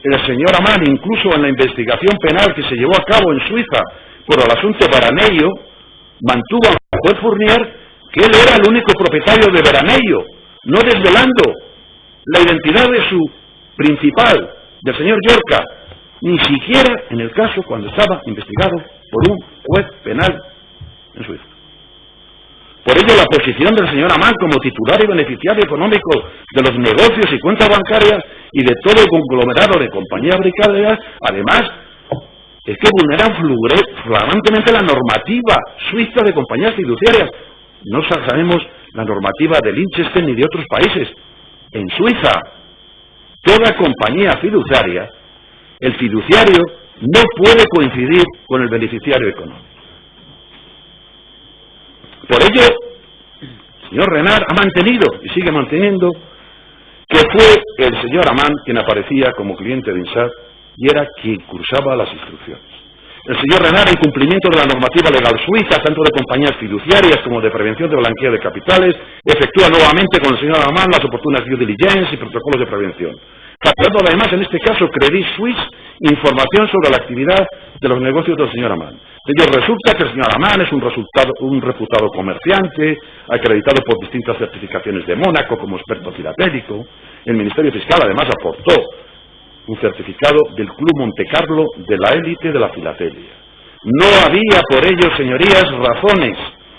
el señor Amán, incluso en la investigación penal que se llevó a cabo en Suiza por el asunto Veranello, mantuvo al juez Fournier que él era el único propietario de Veranello, no desvelando la identidad de su principal, del señor Yorca, ni siquiera en el caso cuando estaba investigado por un juez penal en Suiza. Por ello, la posición del señor Amán como titular y beneficiario económico de los negocios y cuentas bancarias y de todo el conglomerado de compañías británicas, además, es que vulneran flagrantemente la normativa suiza de compañías fiduciarias. No sabemos la normativa de Liechtenstein ni de otros países. En Suiza, toda compañía fiduciaria, el fiduciario no puede coincidir con el beneficiario económico. Por ello, el señor Renard ha mantenido y sigue manteniendo que fue el señor Amán quien aparecía como cliente de INSAF y era quien cursaba las instrucciones. El señor Renard, en cumplimiento de la normativa legal suiza, tanto de compañías fiduciarias como de prevención de blanqueo de capitales, efectúa nuevamente con el señor Amán las oportunas due diligence y protocolos de prevención. Captando además en este caso Credit Suisse información sobre la actividad de los negocios del señor Amán. De ello resulta que el señor Amán es un reputado comerciante, acreditado por distintas certificaciones de Mónaco como experto filatélico. El Ministerio Fiscal además aportó un certificado del Club Monte Carlo de la élite de la filatelia. No había por ello, señorías, razones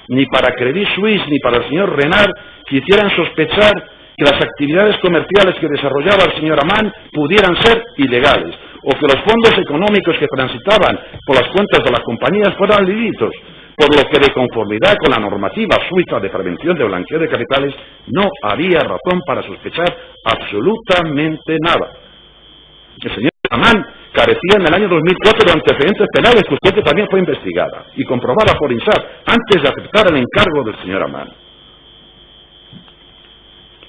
ni para Credit Suisse ni para el señor Renard que hicieran sospechar que las actividades comerciales que desarrollaba el señor Amán pudieran ser ilegales, o que los fondos económicos que transitaban por las cuentas de las compañías fueran ilícitos, por lo que de conformidad con la normativa suiza de prevención de blanqueo de capitales no había razón para sospechar absolutamente nada. El señor Amán carecía en el año 2004 de antecedentes penales, cuestión que también fue investigada y comprobada por INSAF antes de aceptar el encargo del señor Amán.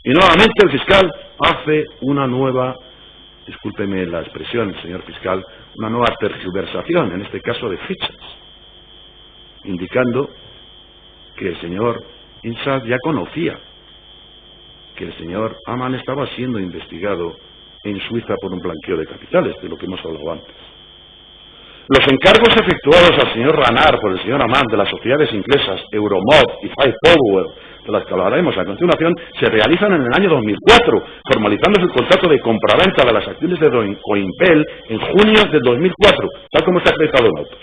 Y nuevamente el fiscal hace una nueva, discúlpeme la expresión, señor fiscal, una nueva tergiversación, en este caso de fichas, indicando que el señor INSAF ya conocía que el señor Amann estaba siendo investigado en Suiza por un blanqueo de capitales, de lo que hemos hablado antes. Los encargos efectuados al señor Rannar por el señor Amann de las sociedades inglesas Euromob y Five Power, de las que hablaremos a continuación, se realizan en el año 2004, formalizándose el contrato de compraventa de las acciones de Coimpel en junio de 2004, tal como está acreditado en autos.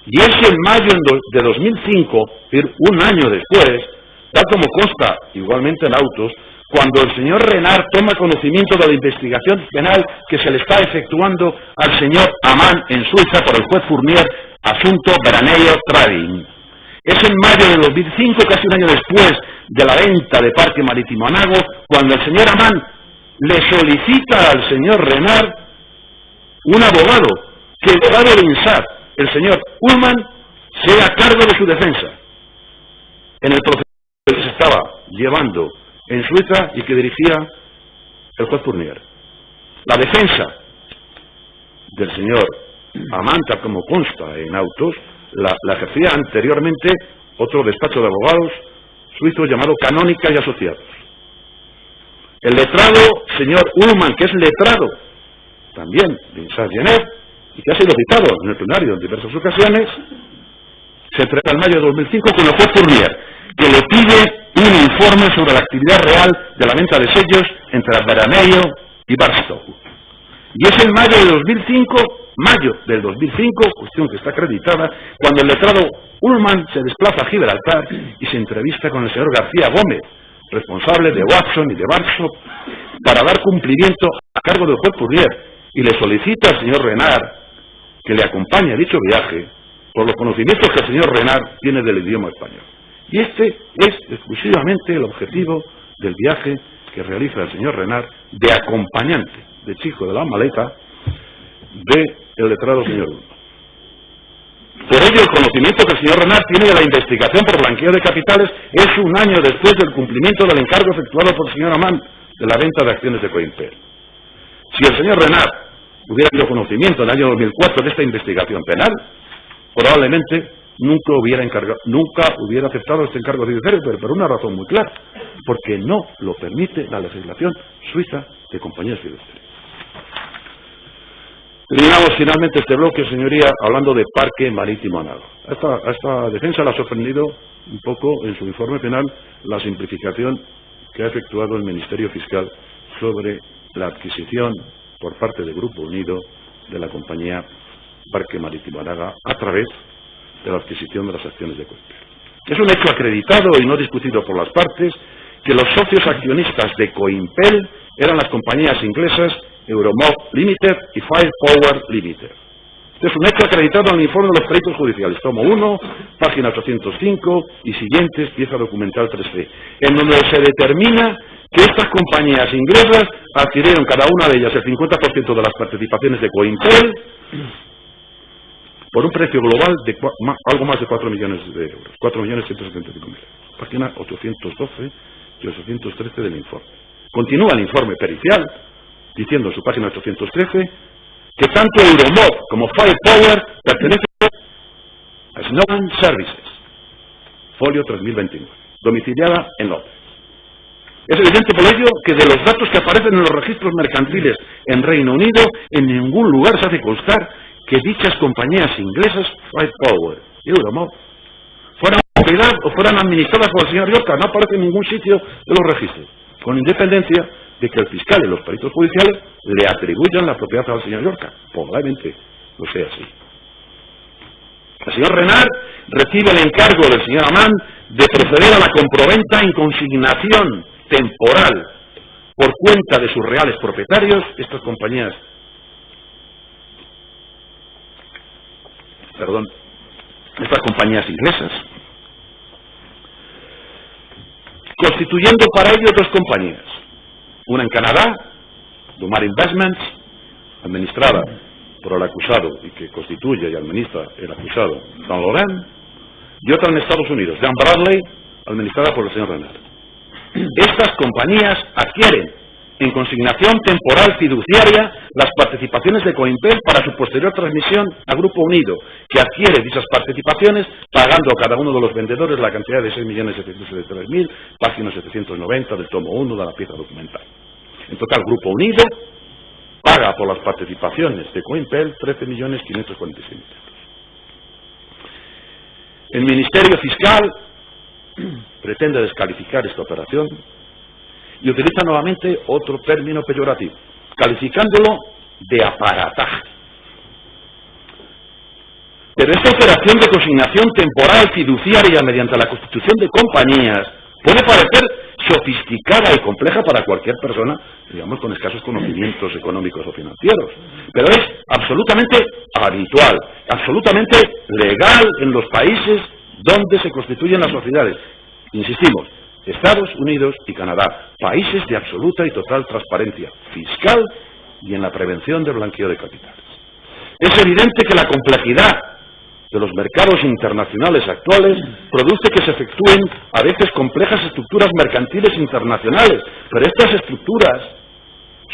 Y es en mayo de 2005, es decir, un año después, tal como consta igualmente en autos, cuando el señor Renard toma conocimiento de la investigación penal que se le está efectuando al señor Amann en Suiza por el juez Fournier, asunto Veraneo Trading. Es en mayo de 2005, casi un año después de la venta de Parque Marítimo Anago, cuando el señor Amann le solicita al señor Renard un abogado que el abogado de INSAT, el señor Ullmann, sea a cargo de su defensa en el proceso que se estaba llevando en Suiza y que dirigía el juez Fournier. La defensa del señor Amann, tal como consta en autos, la ejercía anteriormente otro despacho de abogados suizos llamado Canónica y Asociados. El letrado señor Ullmann, que es letrado también de INSAT Genève y que ha sido citado en el plenario en diversas ocasiones, se entrega en mayo de 2005 con el juez Fournier, que le pide un informe sobre la actividad real de la venta de sellos entre Veraneo y Barstow. Y es en mayo del 2005, cuestión que está acreditada, cuando el letrado Ullmann se desplaza a Gibraltar y se entrevista con el señor García Gómez, responsable de Watson y de Barstow, para dar cumplimiento a cargo del juez Fournier, y le solicita al señor Renard que le acompañe a dicho viaje por los conocimientos que el señor Renard tiene del idioma español. Y este es exclusivamente el objetivo del viaje que realiza el señor Renard de acompañante, de chico de la maleta, del letrado señor Ullmann. Por ello, el conocimiento que el señor Renard tiene de la investigación por blanqueo de capitales es un año después del cumplimiento del encargo efectuado por el señor Amann de la venta de acciones de Coimpel. Si el señor Renard hubiera tenido conocimiento en el año 2004 de esta investigación penal, probablemente nunca hubiera aceptado este encargo fiduciario, pero por una razón muy clara, porque no lo permite la legislación suiza de compañías fiduciarias. Terminamos finalmente este bloque, señoría, hablando de Parque Marítimo Anago. A esta defensa la ha sorprendido un poco en su informe penal la simplificación que ha efectuado el Ministerio Fiscal sobre la adquisición por parte del Grupo Unido de la compañía Parque Marítimo Anaga a través de la adquisición de las acciones de Coimpel. Es un hecho acreditado y no discutido por las partes que los socios accionistas de Coimpel eran las compañías inglesas Euromob Limited y Five Power Limited. Este es un hecho acreditado en el informe de los peritos judiciales, tomo 1, página 805 y siguientes, pieza documental 3C, en donde se determina que estas compañías inglesas adquirieron cada una de ellas el 50% de las participaciones de Coimpel por un precio global de algo más de 4 millones de euros, 4.175.000 euros. Página 812 y 813 del informe. Continúa el informe pericial, diciendo en su página 813 que tanto Euromob como Five Power pertenecen a Snowden Services, folio 3029, domiciliada en Londres. Es evidente por ello que de los datos que aparecen en los registros mercantiles en Reino Unido, en ningún lugar se hace constar que dichas compañías inglesas, Five Power y Euromob, fueran propiedad o fueran administradas por el señor Yorka. No aparece en ningún sitio de los registros, con independencia de que el fiscal y los peritos judiciales le atribuyan la propiedad al señor Yorka. Probablemente lo sea así. El señor Renard recibe el encargo del señor Amann de proceder a la compraventa en consignación temporal por cuenta de sus reales propietarios, estas compañías, inglesas, constituyendo para ello dos compañías, una en Canadá, Dumar Investments, administrada por el acusado y que constituye y administra el acusado Saint Laurent, y otra en Estados Unidos, Dan Bradley, administrada por el señor Renard. Estas compañías adquieren en consignación temporal fiduciaria las participaciones de Coimpel para su posterior transmisión a Grupo Unido, que adquiere dichas participaciones pagando a cada uno de los vendedores la cantidad de 6.773.000, página 790 del tomo 1 de la pieza documental. En total, Grupo Unido paga por las participaciones de Coimpel 13.546.000 euros. El Ministerio Fiscal pretende descalificar esta operación y utiliza nuevamente otro término peyorativo, calificándolo de aparataje. Pero esta operación de consignación temporal fiduciaria mediante la constitución de compañías puede parecer sofisticada y compleja para cualquier persona, digamos, con escasos conocimientos económicos o financieros, pero es absolutamente habitual, absolutamente legal en los países donde se constituyen las sociedades. Insistimos, Estados Unidos y Canadá, países de absoluta y total transparencia fiscal y en la prevención del blanqueo de capitales. Es evidente que la complejidad de los mercados internacionales actuales produce que se efectúen a veces complejas estructuras mercantiles internacionales, pero estas estructuras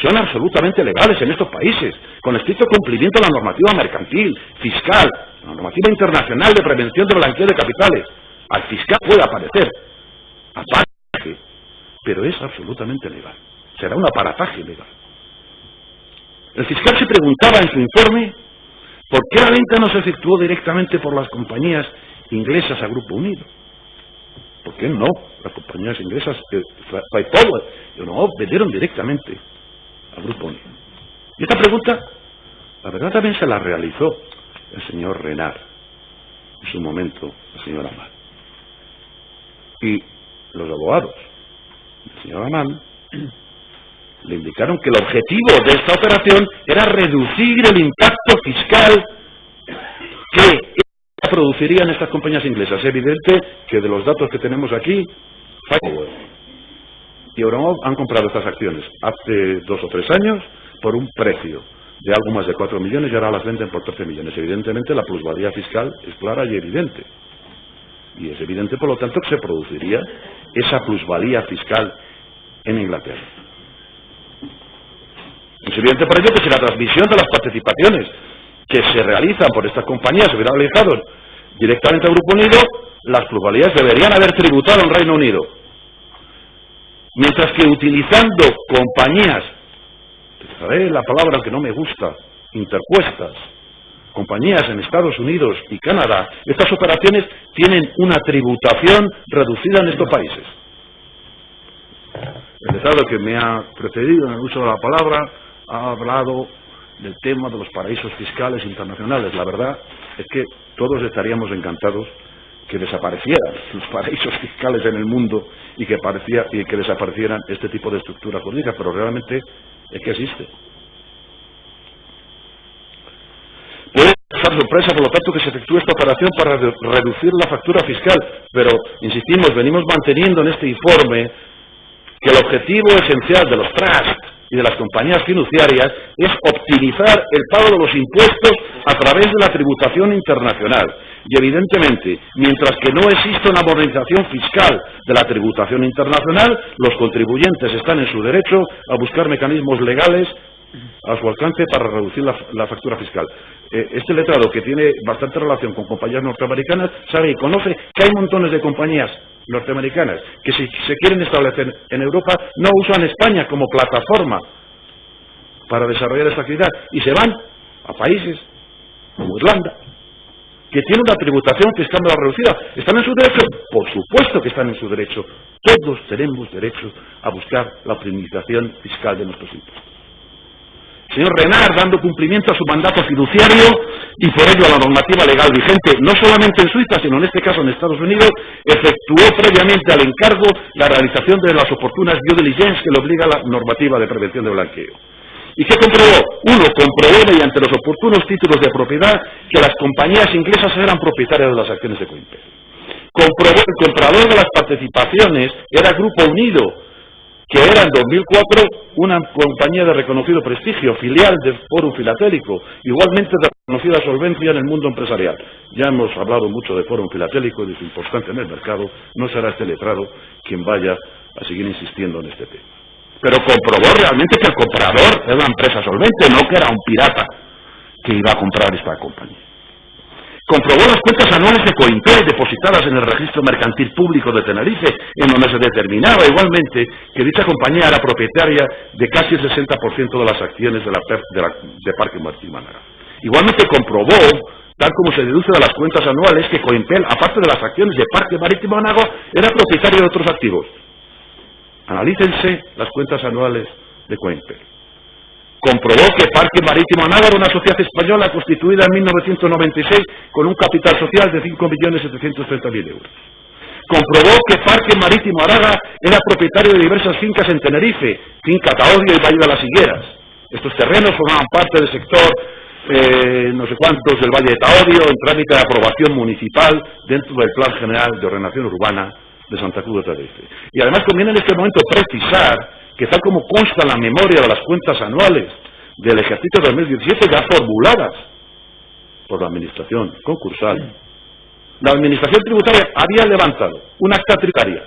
son absolutamente legales en estos países, con estricto cumplimiento de la normativa mercantil, fiscal, la normativa internacional de prevención del blanqueo de capitales. Al fiscal puede aparecer aparataje, pero es absolutamente legal. Será un aparataje legal. El fiscal se preguntaba en su informe ¿por qué la venta no se efectuó directamente por las compañías inglesas a Grupo Unido? ¿Por qué no? Las compañías inglesas, Five Power, no, vendieron directamente a Grupo Unido. Y esta pregunta, la verdad, también se la realizó el señor Renard, en su momento, el señor Amal. Y los abogados del señor Amal le indicaron que el objetivo de esta operación era reducir el impacto fiscal que producirían estas compañías inglesas. Es evidente que de los datos que tenemos aquí, Five y Euromov han comprado estas acciones hace 2 o 3 años por un precio de algo más de 4 millones y ahora las venden por 13 millones. Evidentemente la plusvalía fiscal es clara y evidente. Y es evidente, por lo tanto, que se produciría esa plusvalía fiscal en Inglaterra. Es evidente por ello que si la transmisión de las participaciones que se realizan por estas compañías se hubiera realizado directamente a Grupo Unido, las plusvalías deberían haber tributado en Reino Unido. Mientras que utilizando compañías, utilizaré la palabra que no me gusta, interpuestas, compañías en Estados Unidos y Canadá, estas operaciones tienen una tributación reducida en estos países. El letrado que me ha precedido en el uso de la palabra ha hablado del tema de los paraísos fiscales internacionales. La verdad es que todos estaríamos encantados que desaparecieran los paraísos fiscales en el mundo y que desaparecieran este tipo de estructuras jurídicas, pero realmente es que existe. Puede causar sorpresa, por lo tanto, que se efectúe esta operación para reducir la factura fiscal, pero, insistimos, venimos manteniendo en este informe que el objetivo esencial de los trusts y de las compañías fiduciarias es optimizar el pago de los impuestos a través de la tributación internacional. Y evidentemente, mientras que no existe una modernización fiscal de la tributación internacional, los contribuyentes están en su derecho a buscar mecanismos legales a su alcance para reducir la factura fiscal. Este letrado, que tiene bastante relación con compañías norteamericanas, sabe y conoce que hay montones de compañías norteamericanas que si se quieren establecer en Europa no usan España como plataforma para desarrollar esta actividad y se van a países como Irlanda, que tienen una tributación fiscal más reducida. ¿Están en su derecho? Por supuesto que están en su derecho. Todos tenemos derecho a buscar la optimización fiscal de nuestros impuestos. Señor Renard, dando cumplimiento a su mandato fiduciario y por ello a la normativa legal vigente, no solamente en Suiza, sino en este caso en Estados Unidos, efectuó previamente al encargo la realización de las oportunas due diligence que le obliga a la normativa de prevención de blanqueo. ¿Y qué comprobó? Uno, comprobó mediante los oportunos títulos de propiedad que las compañías inglesas eran propietarias de las acciones de Coimpel. Comprobó que el comprador de las participaciones era Grupo Unido, que era en 2004 una compañía de reconocido prestigio, filial del Fórum Filatélico, igualmente de reconocida solvencia en el mundo empresarial. Ya hemos hablado mucho de Fórum Filatélico y de su importancia en el mercado, no será este letrado quien vaya a seguir insistiendo en este tema. pero comprobó realmente que el comprador era una empresa solvente, no que era un pirata que iba a comprar esta compañía. Comprobó las cuentas anuales de Coimpel depositadas en el registro mercantil público de Tenerife, en donde se determinaba igualmente que dicha compañía era propietaria de casi el 60% de las acciones de Parque Marítimo Anaga. Igualmente comprobó, tal como se deduce de las cuentas anuales, que Coimpel, aparte de las acciones de Parque Marítimo Anaga, era propietario de otros activos. Analícense las cuentas anuales de Coimpel. Comprobó que Parque Marítimo Anaga era una sociedad española constituida en 1996 con un capital social de 5.730.000 euros. Comprobó que Parque Marítimo Anaga era propietario de diversas fincas en Tenerife, Finca Taodio y Valle de las Higueras. Estos terrenos formaban parte del sector no sé cuántos del Valle de Taodio en trámite de aprobación municipal dentro del Plan General de Ordenación Urbana de Santa Cruz de Tenerife. Y además conviene en este momento precisar que tal como consta en la memoria de las cuentas anuales del ejercicio 2017 ya formuladas por la Administración concursal, la Administración tributaria había levantado un acta tributaria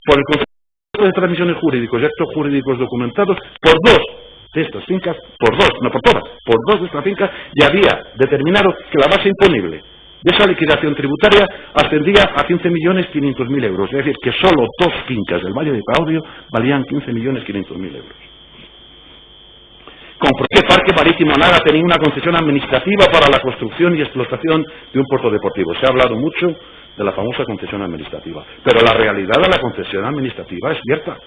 por el concepto de transmisiones jurídicos y actos jurídicos documentados por dos de estas fincas, por dos de estas fincas, y había determinado que la base imponible de esa liquidación tributaria ascendía a 15.500.000 euros, es decir, que solo dos fincas del Valle de Taodio valían 15.500.000 euros. Comprobó que Parque Marítimo Anaga tenía una concesión administrativa para la construcción y explotación de un puerto deportivo. Se ha hablado mucho de la famosa concesión administrativa, pero la realidad de la concesión administrativa es cierta.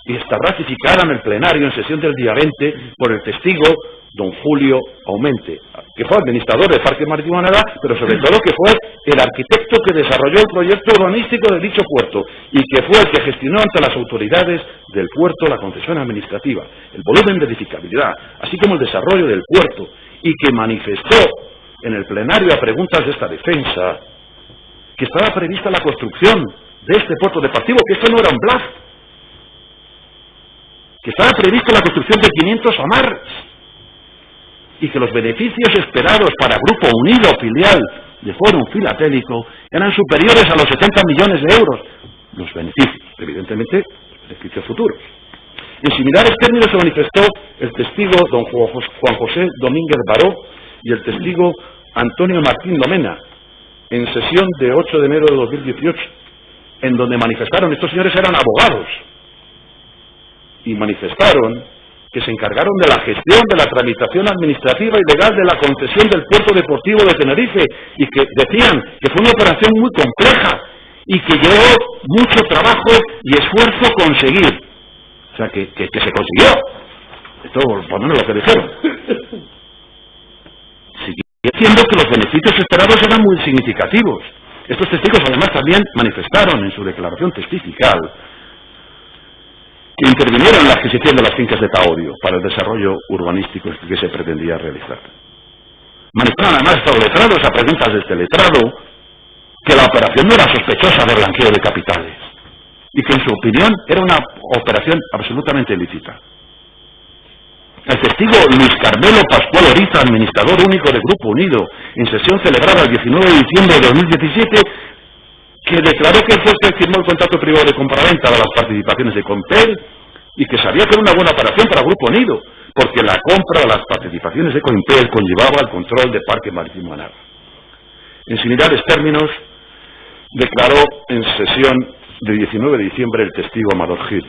Y está ratificada en el plenario en sesión del día 20 por el testigo don Julio Aumente, que fue administrador del Parque Marítimo Anaga, pero sobre todo que fue el arquitecto que desarrolló el proyecto urbanístico de dicho puerto y que fue el que gestionó ante las autoridades del puerto la concesión administrativa, el volumen de edificabilidad, así como el desarrollo del puerto, y que manifestó en el plenario a preguntas de esta defensa que estaba prevista la construcción de este puerto deportivo, que esto no era un bluff, que estaba prevista la construcción de 500 amarres y que los beneficios esperados para Grupo Unido, filial de Fórum Filatélico, eran superiores a los 70 millones de euros. Los beneficios, evidentemente, los beneficios futuros. En similares términos se manifestó el testigo don Juan José Domínguez Baró y el testigo Antonio Martín Domena, en sesión de 8 de enero de 2018, en donde manifestaron, estos señores eran abogados, y manifestaron que se encargaron de la gestión de la tramitación administrativa y legal de la concesión del puerto deportivo de Tenerife y que decían que fue una operación muy compleja y que llevó mucho trabajo y esfuerzo conseguir. O sea, que se consiguió. Esto por lo menos lo que dijeron. Sigue diciendo que los beneficios esperados eran muy significativos. Estos testigos además también manifestaron en su declaración testifical que intervinieron en la adquisición de las fincas de Taodio para el desarrollo urbanístico que se pretendía realizar. Manifestaron además estos letrados a preguntas de este letrado que la operación no era sospechosa de blanqueo de capitales y que en su opinión era una operación absolutamente lícita. El testigo Luis Carmelo Pascual Oriza, administrador único de Grupo Unido, en sesión celebrada el 19 de diciembre de 2017, que declaró que fue el que firmó el contrato privado de compraventa de las participaciones de Coimpel y que sabía que era una buena operación para Grupo Unido, porque la compra de las participaciones de Coimpel conllevaba el control de Parque Marítimo Anaga. En similares términos, declaró en sesión de 19 de diciembre el testigo Amador Gil,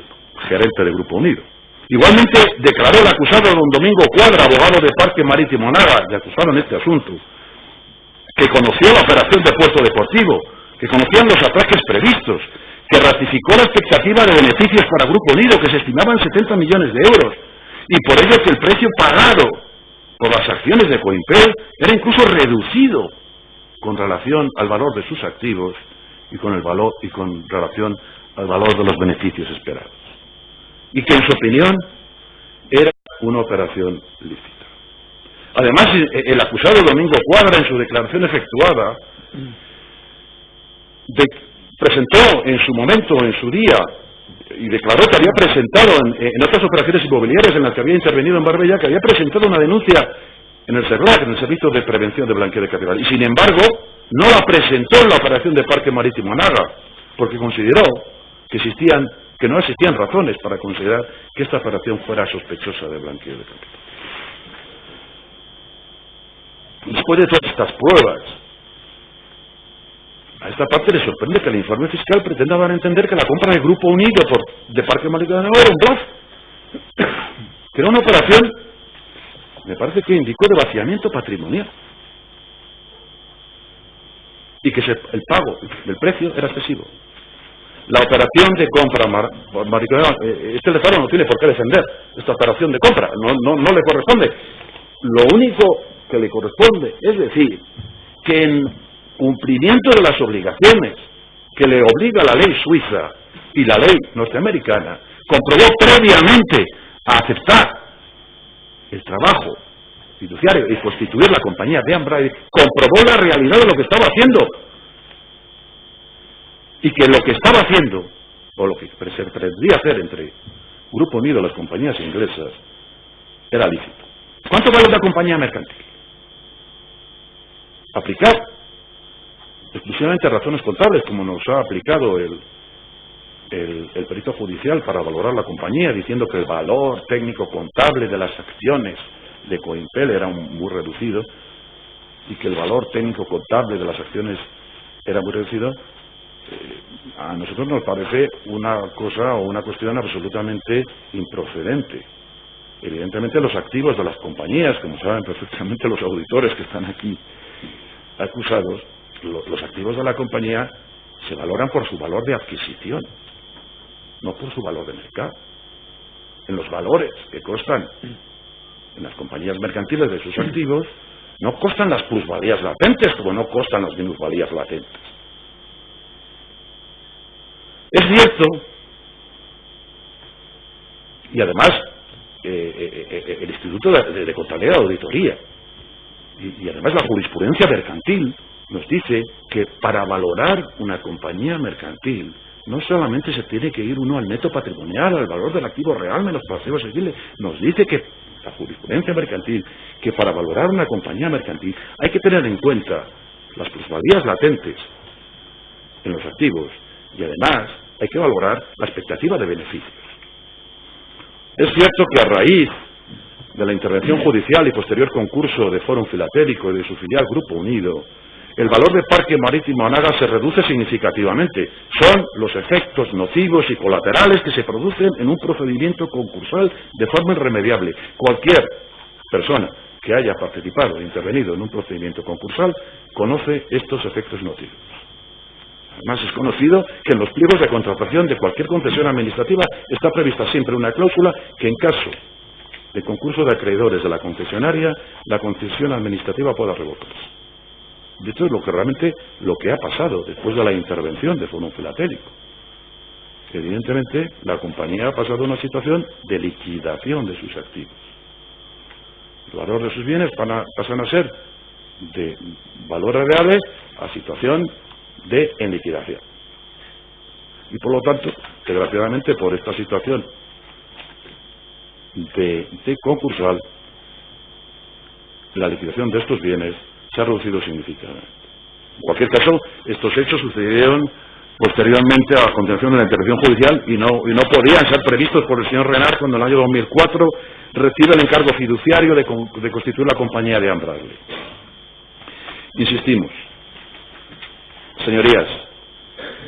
gerente de Grupo Unido. Igualmente declaró el acusado don Domingo Cuadra, abogado de Parque Marítimo Anaga, que acusado en este asunto, que conoció la operación de Puerto Deportivo, que conocían los atraques previstos, que ratificó la expectativa de beneficios para Grupo Unido, que se estimaban 70 millones de euros, y por ello que el precio pagado por las acciones de Coimpel era incluso reducido con relación al valor de sus activos y con relación al valor de los beneficios esperados. Y que en su opinión era una operación lícita. Además, el acusado Domingo Cuadra, en su declaración efectuada, presentó en su momento, en su día, y declaró que había presentado en otras operaciones inmobiliarias en las que había intervenido en Marbella, que había presentado una denuncia en el SERLAC, en el Servicio de Prevención de Blanqueo de Capital, y sin embargo no la presentó en la operación de Parque Marítimo Anaga, porque consideró que existían que no existían razones para considerar que esta operación fuera sospechosa de blanqueo de capital. Después de todas estas pruebas, a esta parte le sorprende que el informe fiscal pretenda dar a entender que la compra del Grupo Unido de Parque Maritimo era un bluff, que era una operación, me parece que indicó, de vaciamiento patrimonial, y que el pago del precio era excesivo. La operación de compra, este letrado no tiene por qué defender esta operación de compra, no le corresponde. Lo único que le corresponde es decir que en cumplimiento de las obligaciones que le obliga la ley suiza y la ley norteamericana, comprobó previamente a aceptar el trabajo fiduciario y constituir la compañía de Embraer, comprobó la realidad de lo que estaba haciendo y que lo que estaba haciendo, o lo que se pretendía hacer entre Grupo Unido y las compañías inglesas, era lícito. ¿Cuánto vale una compañía mercantil? Aplicar exclusivamente razones contables, como nos ha aplicado el perito judicial para valorar la compañía, diciendo que el valor técnico contable de las acciones de Coimpel era muy reducido y que el valor técnico contable de las acciones era muy reducido. A nosotros nos parece una cosa o una cuestión absolutamente improcedente. Evidentemente los activos de las compañías, como saben perfectamente los auditores que están aquí acusados, los activos de la compañía se valoran por su valor de adquisición, no por su valor de mercado. En los valores que constan en las compañías mercantiles de sus activos, no constan las plusvalías latentes, como no constan las minusvalías latentes. Es cierto, y además el Instituto de Contabilidad y Auditoría, y además la jurisprudencia mercantil, nos dice que para valorar una compañía mercantil no solamente se tiene que ir uno al neto patrimonial, al valor del activo real menos pasivos exigibles. Nos dice que la jurisprudencia mercantil, que para valorar una compañía mercantil hay que tener en cuenta las plusvalías latentes en los activos y además hay que valorar la expectativa de beneficios. Es cierto que a raíz de la intervención judicial y posterior concurso de Fórum Filatélico y de su filial Grupo Unido, el valor de Parque Marítimo Anaga se reduce significativamente. Son los efectos nocivos y colaterales que se producen en un procedimiento concursal de forma irremediable. Cualquier persona que haya participado e intervenido en un procedimiento concursal conoce estos efectos nocivos. Además, es conocido que en los pliegos de contratación de cualquier concesión administrativa está prevista siempre una cláusula que en caso de concurso de acreedores de la concesionaria, la concesión administrativa pueda revocarse. De hecho, es realmente lo que ha pasado después de la intervención de Fórum Filatélico. Evidentemente, la compañía ha pasado a una situación de liquidación de sus activos. El valor de sus bienes pasan a ser de valores reales a situación de en liquidación. Y por lo tanto, desgraciadamente, por esta situación de concursal, la liquidación de estos bienes se ha reducido significativamente. En cualquier caso, estos hechos sucedieron posteriormente a la continuación de la intervención judicial y no podían ser previstos por el señor Renard cuando en el año 2004 recibe el encargo fiduciario de constituir la compañía de Embraer. Insistimos, señorías,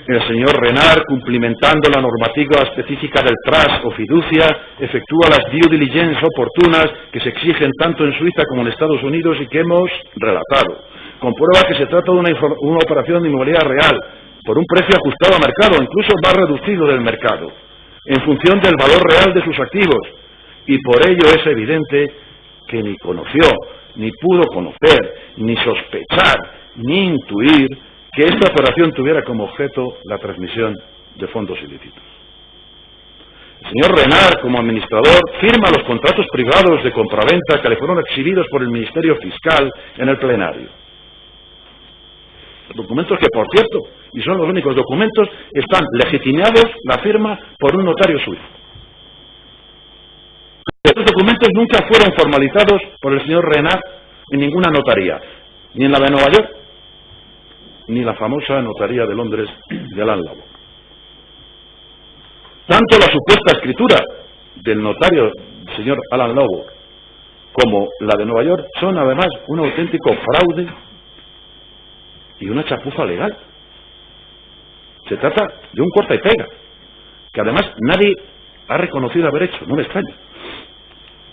el señor Renard, cumplimentando la normativa específica del trust o fiducia, efectúa las due diligence oportunas que se exigen tanto en Suiza como en Estados Unidos y que hemos relatado. Comprueba que se trata de una operación de inmobiliaria real, por un precio ajustado a mercado, incluso más reducido del mercado, en función del valor real de sus activos. Y por ello es evidente que ni conoció, ni pudo conocer, ni sospechar, ni intuir que esta operación tuviera como objeto la transmisión de fondos ilícitos. El señor Renard, como administrador, firma los contratos privados de compraventa que le fueron exhibidos por el Ministerio Fiscal en el plenario. Documentos que, por cierto, y son los únicos documentos, están legitimados la firma por un notario suizo. Estos documentos nunca fueron formalizados por el señor Renard en ninguna notaría, ni en la de Nueva York, ni la famosa notaría de Londres de Alan Labo. Tanto la supuesta escritura del notario, señor Alan Lawor, como la de Nueva York son además un auténtico fraude y una chapuza legal. Se trata de un corta y pega, que además nadie ha reconocido haber hecho, no me extraña.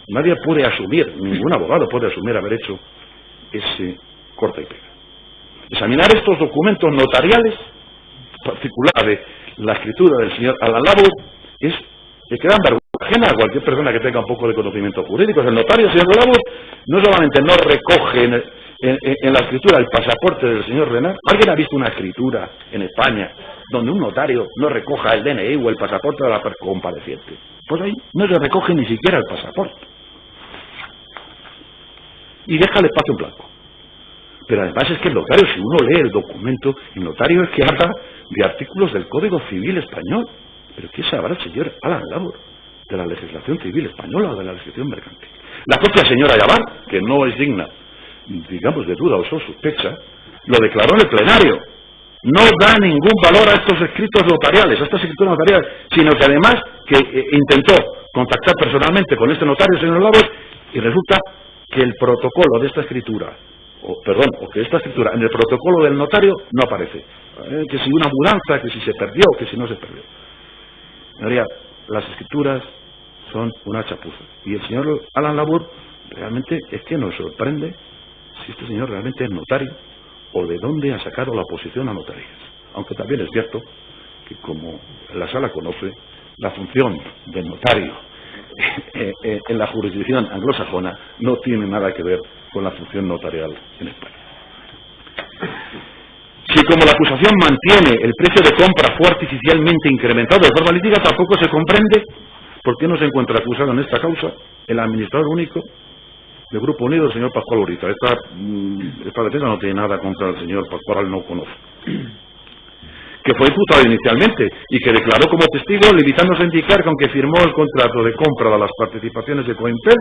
Nadie puede asumir, ningún abogado puede asumir haber hecho ese corta y pega. Examinar estos documentos notariales, en particular de la escritura del señor Alan Lawor, es que quedan vergüenza ajena a cualquier persona que tenga un poco de conocimiento jurídico. El notario, señor Lawor, no solamente no recoge en la escritura el pasaporte del señor Renard. ¿Alguien ha visto una escritura en España donde un notario no recoja el DNI o el pasaporte de la compareciente? Pues ahí no se recoge ni siquiera el pasaporte. Y deja el espacio en blanco. Pero además es que el notario, si uno lee el documento, el notario es que habla de artículos del Código Civil Español. ¿Pero qué sabrá el señor Alan Lawor de la legislación civil española o de la legislación mercantil? La propia señora Yavar, que no es digna, digamos, de duda o sospecha, lo declaró en el plenario. No da ningún valor a estos escritos notariales, a estas escrituras notariales, sino que además que intentó contactar personalmente con este notario, señor Lawor, y resulta que el protocolo de esta escritura, o que esta escritura en el protocolo del notario no aparece. Que si una mudanza, que si se perdió, que si no se perdió. Señoría, las escrituras son una chapuza. Y el señor Alan Lawor realmente es que nos sorprende si este señor realmente es notario o de dónde ha sacado la oposición a notarías. Aunque también es cierto que, como la sala conoce, la función del notario en la jurisdicción anglosajona no tiene nada que ver con la función notarial en España. Si, como la acusación mantiene, el precio de compra fue artificialmente incrementado de forma lícita, tampoco se comprende por qué no se encuentra acusado en esta causa el administrador único del Grupo Unido, el señor Pascual Urizar. Esta defensa no tiene nada contra el señor Pascual, no conoce, que fue imputado inicialmente y que declaró como testigo, limitándose a indicar que aunque firmó el contrato de compra de las participaciones de Cointel,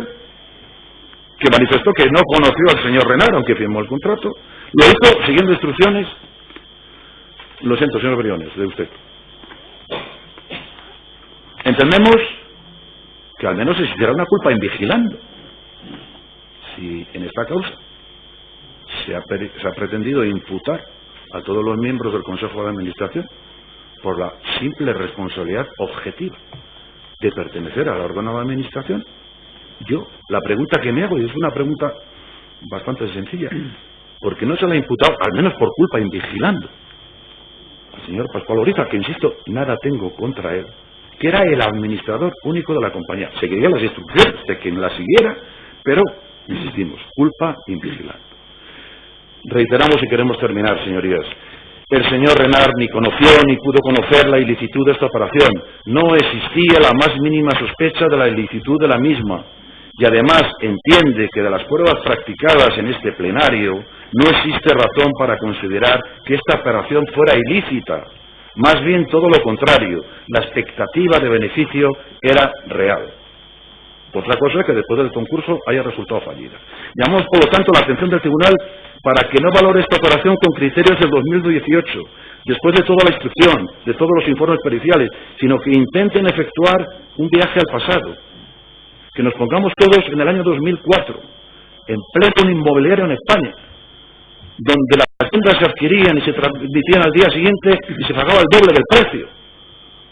que manifestó que no conoció al señor Renard, aunque firmó el contrato, lo hizo siguiendo instrucciones. Lo siento, señor Briones, de usted. Entendemos que al menos existirá una culpa en vigilando. Si en esta causa se ha pretendido imputar a todos los miembros del Consejo de Administración por la simple responsabilidad objetiva de pertenecer al órgano de administración, yo, la pregunta que me hago, y es una pregunta bastante sencilla, ¿por qué no se le ha imputado, al menos por culpa en vigilando, al señor Pascual Urizar, que insisto, nada tengo contra él, que era el administrador único de la compañía? Seguiría las instrucciones de quien las siguiera, pero, insistimos, culpa en vigilando. Reiteramos y queremos terminar, señorías. El señor Renard ni conoció ni pudo conocer la ilicitud de esta operación. No existía la más mínima sospecha de la ilicitud de la misma. Y además entiende que de las pruebas practicadas en este plenario no existe razón para considerar que esta operación fuera ilícita. Más bien todo lo contrario, la expectativa de beneficio era real. Otra cosa es que después del concurso haya resultado fallida. Llamamos, por lo tanto, la atención del tribunal para que no valore esta operación con criterios del 2018, después de toda la instrucción, de todos los informes periciales, sino que intenten efectuar un viaje al pasado. Que nos pongamos todos en el año 2004, en pleno inmobiliario en España, donde las viviendas se adquirían y se transmitían al día siguiente y se pagaba el doble del precio,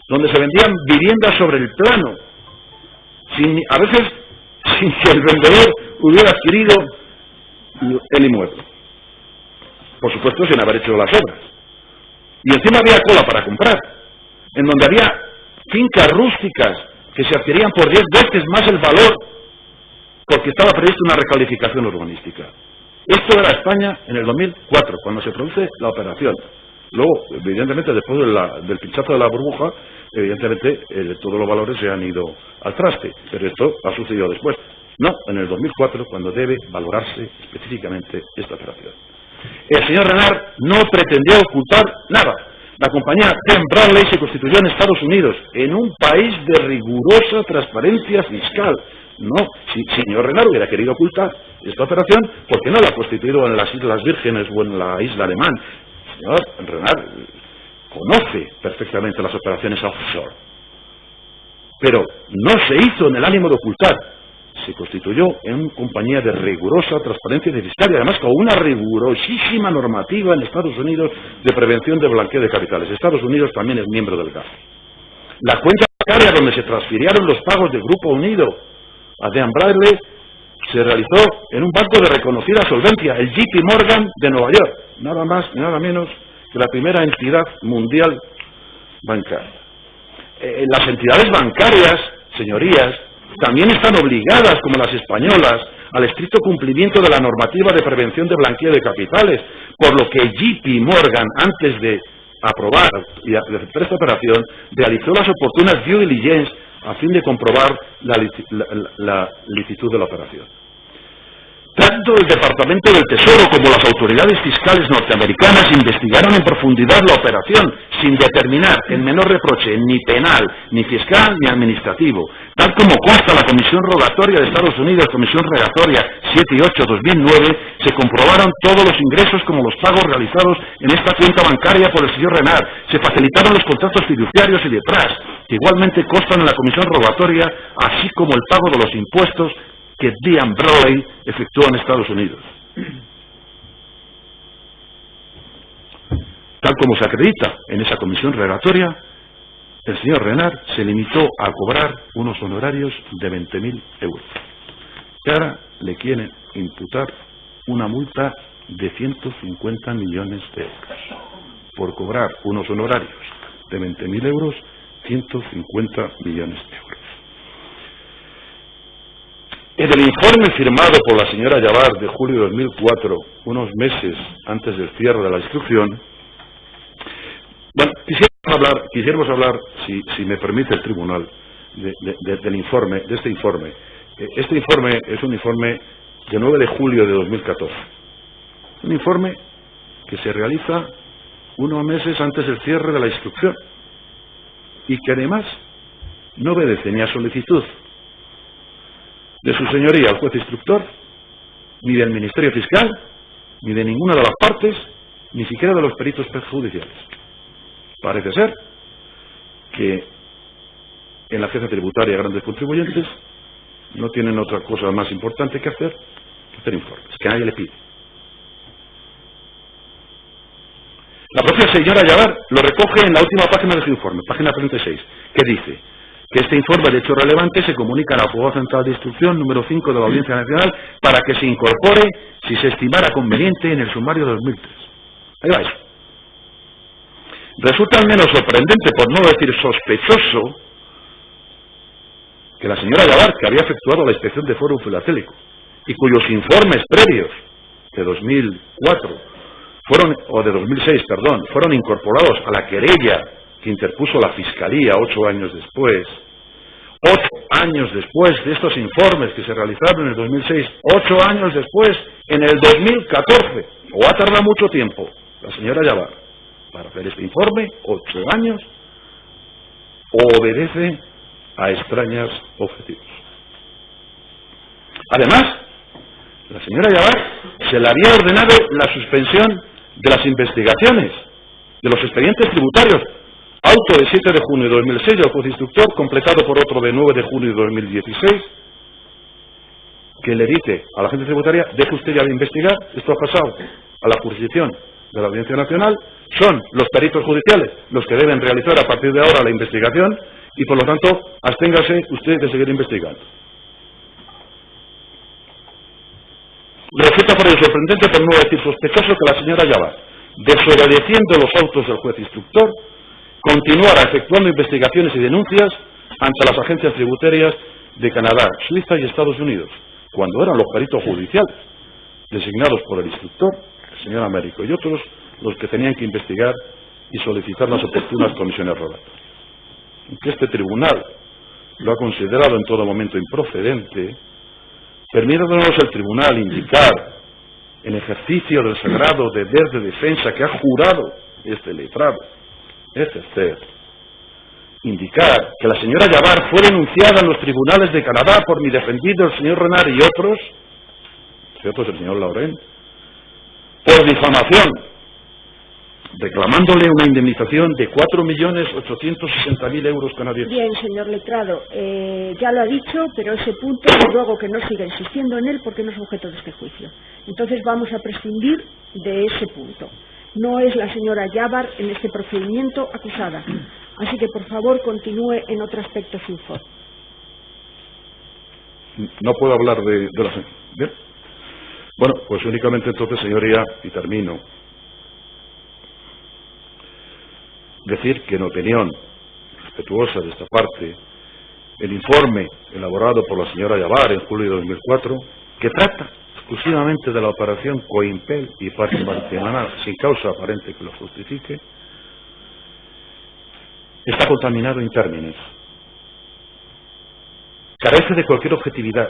donde se vendían viviendas sobre el plano, a veces sin que el vendedor hubiera adquirido el inmueble. Por supuesto, sin haber hecho las obras. Y encima había cola para comprar, en donde había fincas rústicas que se adquirían por 10 veces más el valor porque estaba prevista una recalificación urbanística. Esto era España en el 2004, cuando se produce la operación. Luego, evidentemente, después del pinchazo de la burbuja, evidentemente todos los valores se han ido al traste, pero esto ha sucedido después. No, en el 2004, cuando debe valorarse específicamente esta operación. El señor Renard no pretendió ocultar nada. La compañía Penn Bradley se constituyó en Estados Unidos, en un país de rigurosa transparencia fiscal. No, si el señor Renard hubiera querido ocultar esta operación, ¿por qué no la ha constituido en las Islas Vírgenes o en la isla de Man? El señor Renard conoce perfectamente las operaciones offshore. pero no se hizo en el ánimo de ocultar. Se constituyó en una compañía de rigurosa transparencia fiscal y además con una rigurosísima normativa en Estados Unidos de prevención de blanqueo de capitales. Estados Unidos también es miembro del GAFI. La cuenta bancaria donde se transfirieron los pagos del Grupo Unido a Dean Bradley se realizó en un banco de reconocida solvencia, el JP Morgan de Nueva York, nada más y nada menos que la primera entidad mundial bancaria. Las entidades bancarias, señorías, también están obligadas, como las españolas, al estricto cumplimiento de la normativa de prevención de blanqueo de capitales, por lo que JP Morgan, antes de aprobar y aceptar esta operación, realizó las oportunas due diligence a fin de comprobar la licitud de la operación. Tanto el Departamento del Tesoro como las autoridades fiscales norteamericanas investigaron en profundidad la operación sin determinar el menor reproche ni penal, ni fiscal, ni administrativo, tal como consta la Comisión Rogatoria de Estados Unidos, Comisión Rogatoria 7 y 8/2009, se comprobaron todos los ingresos como los pagos realizados en esta cuenta bancaria por el señor Renard, se facilitaron los contratos fiduciarios y detrás, que igualmente constan en la Comisión Rogatoria, así como el pago de los impuestos que Dean Bradley efectuó en Estados Unidos. Tal como se acredita en esa comisión rogatoria, el señor Renard se limitó a cobrar unos honorarios de 20.000 euros. Y ahora le quieren imputar una multa de 150 millones de euros. Por cobrar unos honorarios de 20.000 euros, 150 millones de euros. En el informe firmado por la señora Yavar de julio de 2004, unos meses antes del cierre de la instrucción, bueno, quisiéramos hablar, si me permite el tribunal, del informe, de este informe. Este informe es un informe de 9 de julio de 2014. Un informe que se realiza unos meses antes del cierre de la instrucción y que además no obedece ni a solicitud de su señoría, el juez instructor, ni del Ministerio Fiscal, ni de ninguna de las partes, ni siquiera de los peritos judiciales. Parece ser que en la agencia tributaria grandes contribuyentes no tienen otra cosa más importante que hacer informes, que nadie le pide. La propia señora Yavar lo recoge en la última página de su informe, página 36, que dice que este informe de hecho relevante se comunica a la Juzgado Central de Instrucción número 5 de la Audiencia Nacional para que se incorpore si se estimara conveniente en el sumario de 2003. Ahí va eso. Resulta al menos sorprendente, por no decir sospechoso, que la señora Yavar, que había efectuado la inspección de Fórum Filatélico y cuyos informes previos de 2004 de 2006, fueron incorporados a la querella que interpuso la Fiscalía 8 años después, 8 años después de estos informes que se realizaron en el 2006, 8 años después, en el 2014, o ha tardado mucho tiempo la señora Yavar para hacer este informe, 8 años, o obedece a extraños objetivos. Además, la señora Yavar se le había ordenado la suspensión de las investigaciones, de los expedientes tributarios, auto de 7 de junio de 2006 del juez instructor, completado por otro de 9 de junio de 2016, que le dice a la agencia tributaria, deje usted ya de investigar, esto ha pasado a la jurisdicción de la Audiencia Nacional, son los peritos judiciales los que deben realizar a partir de ahora la investigación y por lo tanto absténgase usted de seguir investigando. Resulta por ello sorprendente, por no decir sospechoso, que la señora Yavar, desobedeciendo los autos del juez instructor, continuara efectuando investigaciones y denuncias ante las agencias tributarias de Canadá, Suiza y Estados Unidos, cuando eran los peritos judiciales, designados por el instructor, el señor Américo y otros, los que tenían que investigar y solicitar las oportunas comisiones rogatorias. Aunque este tribunal lo ha considerado en todo momento improcedente, permítanos el tribunal indicar, en ejercicio del sagrado deber de defensa que ha jurado este letrado, ejercer, indicar que la señora Yavar fue denunciada en los tribunales de Canadá por mi defendido, el señor Renard y otros el señor Laurent, por difamación, reclamándole una indemnización de 4.860.000 euros canadienses. Bien, señor letrado, ya lo ha dicho, pero ese punto le ruego que no siga insistiendo en él porque no es objeto de este juicio. Entonces vamos a prescindir de ese punto. No es la señora Yabar en este procedimiento acusada. Así que, por favor, continúe en otro aspecto su informe. No puedo hablar de la... ¿Bien? Bueno, pues únicamente entonces, señoría, y termino, decir que en opinión respetuosa de esta parte, el informe elaborado por la señora Yabar en julio de 2004, que trata exclusivamente de la operación Coimpel y participación sin causa aparente que lo justifique, está contaminado en términos. Carece de cualquier objetividad,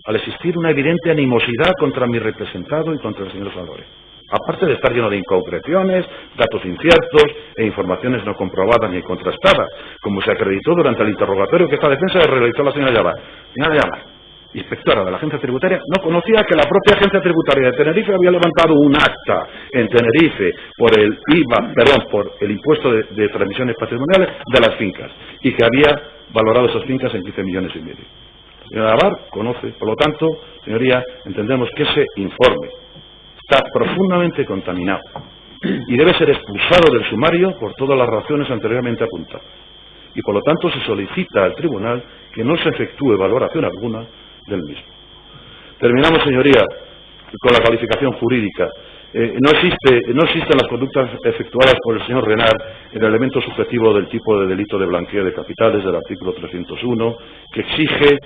al existir una evidente animosidad contra mi representado y contra el señor Salvador. Aparte de estar lleno de inconcreciones, datos inciertos e informaciones no comprobadas ni contrastadas, como se acreditó durante el interrogatorio que esta defensa realizó la señora Yabar. Señora Yabar, inspectora de la agencia tributaria, no conocía que la propia agencia tributaria de Tenerife había levantado un acta en Tenerife por el IVA, por el impuesto de transmisiones patrimoniales de las fincas, y que había valorado esas fincas en 15,5 millones. Señora Yabar conoce, por lo tanto, señoría, entendemos que ese informe está profundamente contaminado y debe ser expulsado del sumario por todas las razones anteriormente apuntadas. Y por lo tanto se solicita al tribunal que no se efectúe valoración alguna del mismo. Terminamos, señoría, con la calificación jurídica. No existen las conductas efectuadas por el señor Renard en el elemento subjetivo del tipo de delito de blanqueo de capitales del artículo 301, que exige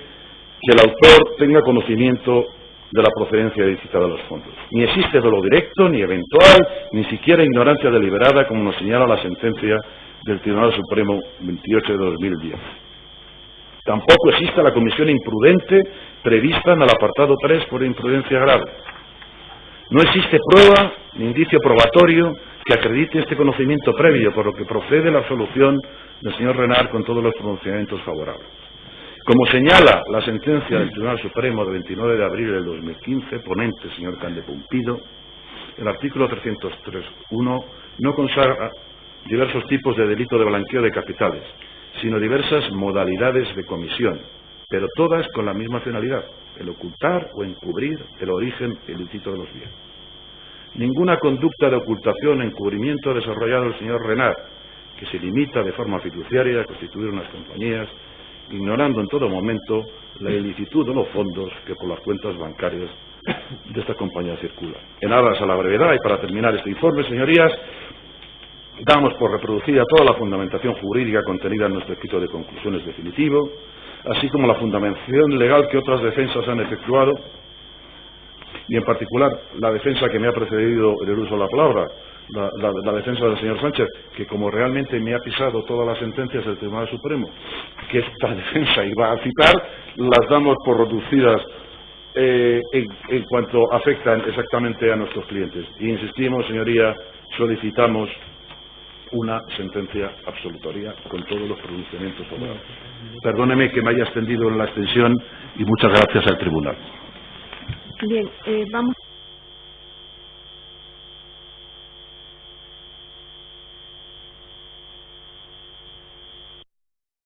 que el autor tenga conocimiento de la procedencia ilícita de los fondos. Ni existe dolo directo, ni eventual, ni siquiera ignorancia deliberada, como nos señala la sentencia del Tribunal Supremo 28 de 2010. Tampoco existe la comisión imprudente prevista en el apartado 3 por imprudencia grave. No existe prueba ni indicio probatorio que acredite este conocimiento previo, por lo que procede la absolución del señor Renard con todos los pronunciamientos favorables. Como señala la sentencia del Tribunal Supremo de 29 de abril del 2015, ponente señor Cande Pumpido, el artículo 303.1 no consagra diversos tipos de delito de blanqueo de capitales, sino diversas modalidades de comisión, pero todas con la misma finalidad, el ocultar o encubrir el origen ilícito de los bienes. Ninguna conducta de ocultación o encubrimiento ha desarrollado el señor Renard, que se limita de forma fiduciaria a constituir unas compañías, ignorando en todo momento la ilicitud de los fondos que por las cuentas bancarias de esta compañía circulan. En aras a la brevedad y para terminar este informe, señorías, damos por reproducida toda la fundamentación jurídica contenida en nuestro escrito de conclusiones definitivo, así como la fundamentación legal que otras defensas han efectuado, y en particular la defensa que me ha precedido en el uso de la palabra, la defensa del señor Sánchez, que como realmente me ha pisado todas las sentencias del Tribunal Supremo, que esta defensa iba a citar, las damos por reducidas en cuanto afectan exactamente a nuestros clientes. Y insistimos, señoría, solicitamos una sentencia absolutoria con todos los pronunciamientos favorables. Perdóneme que me haya extendido en la extensión y muchas gracias al tribunal. Bien, vamos.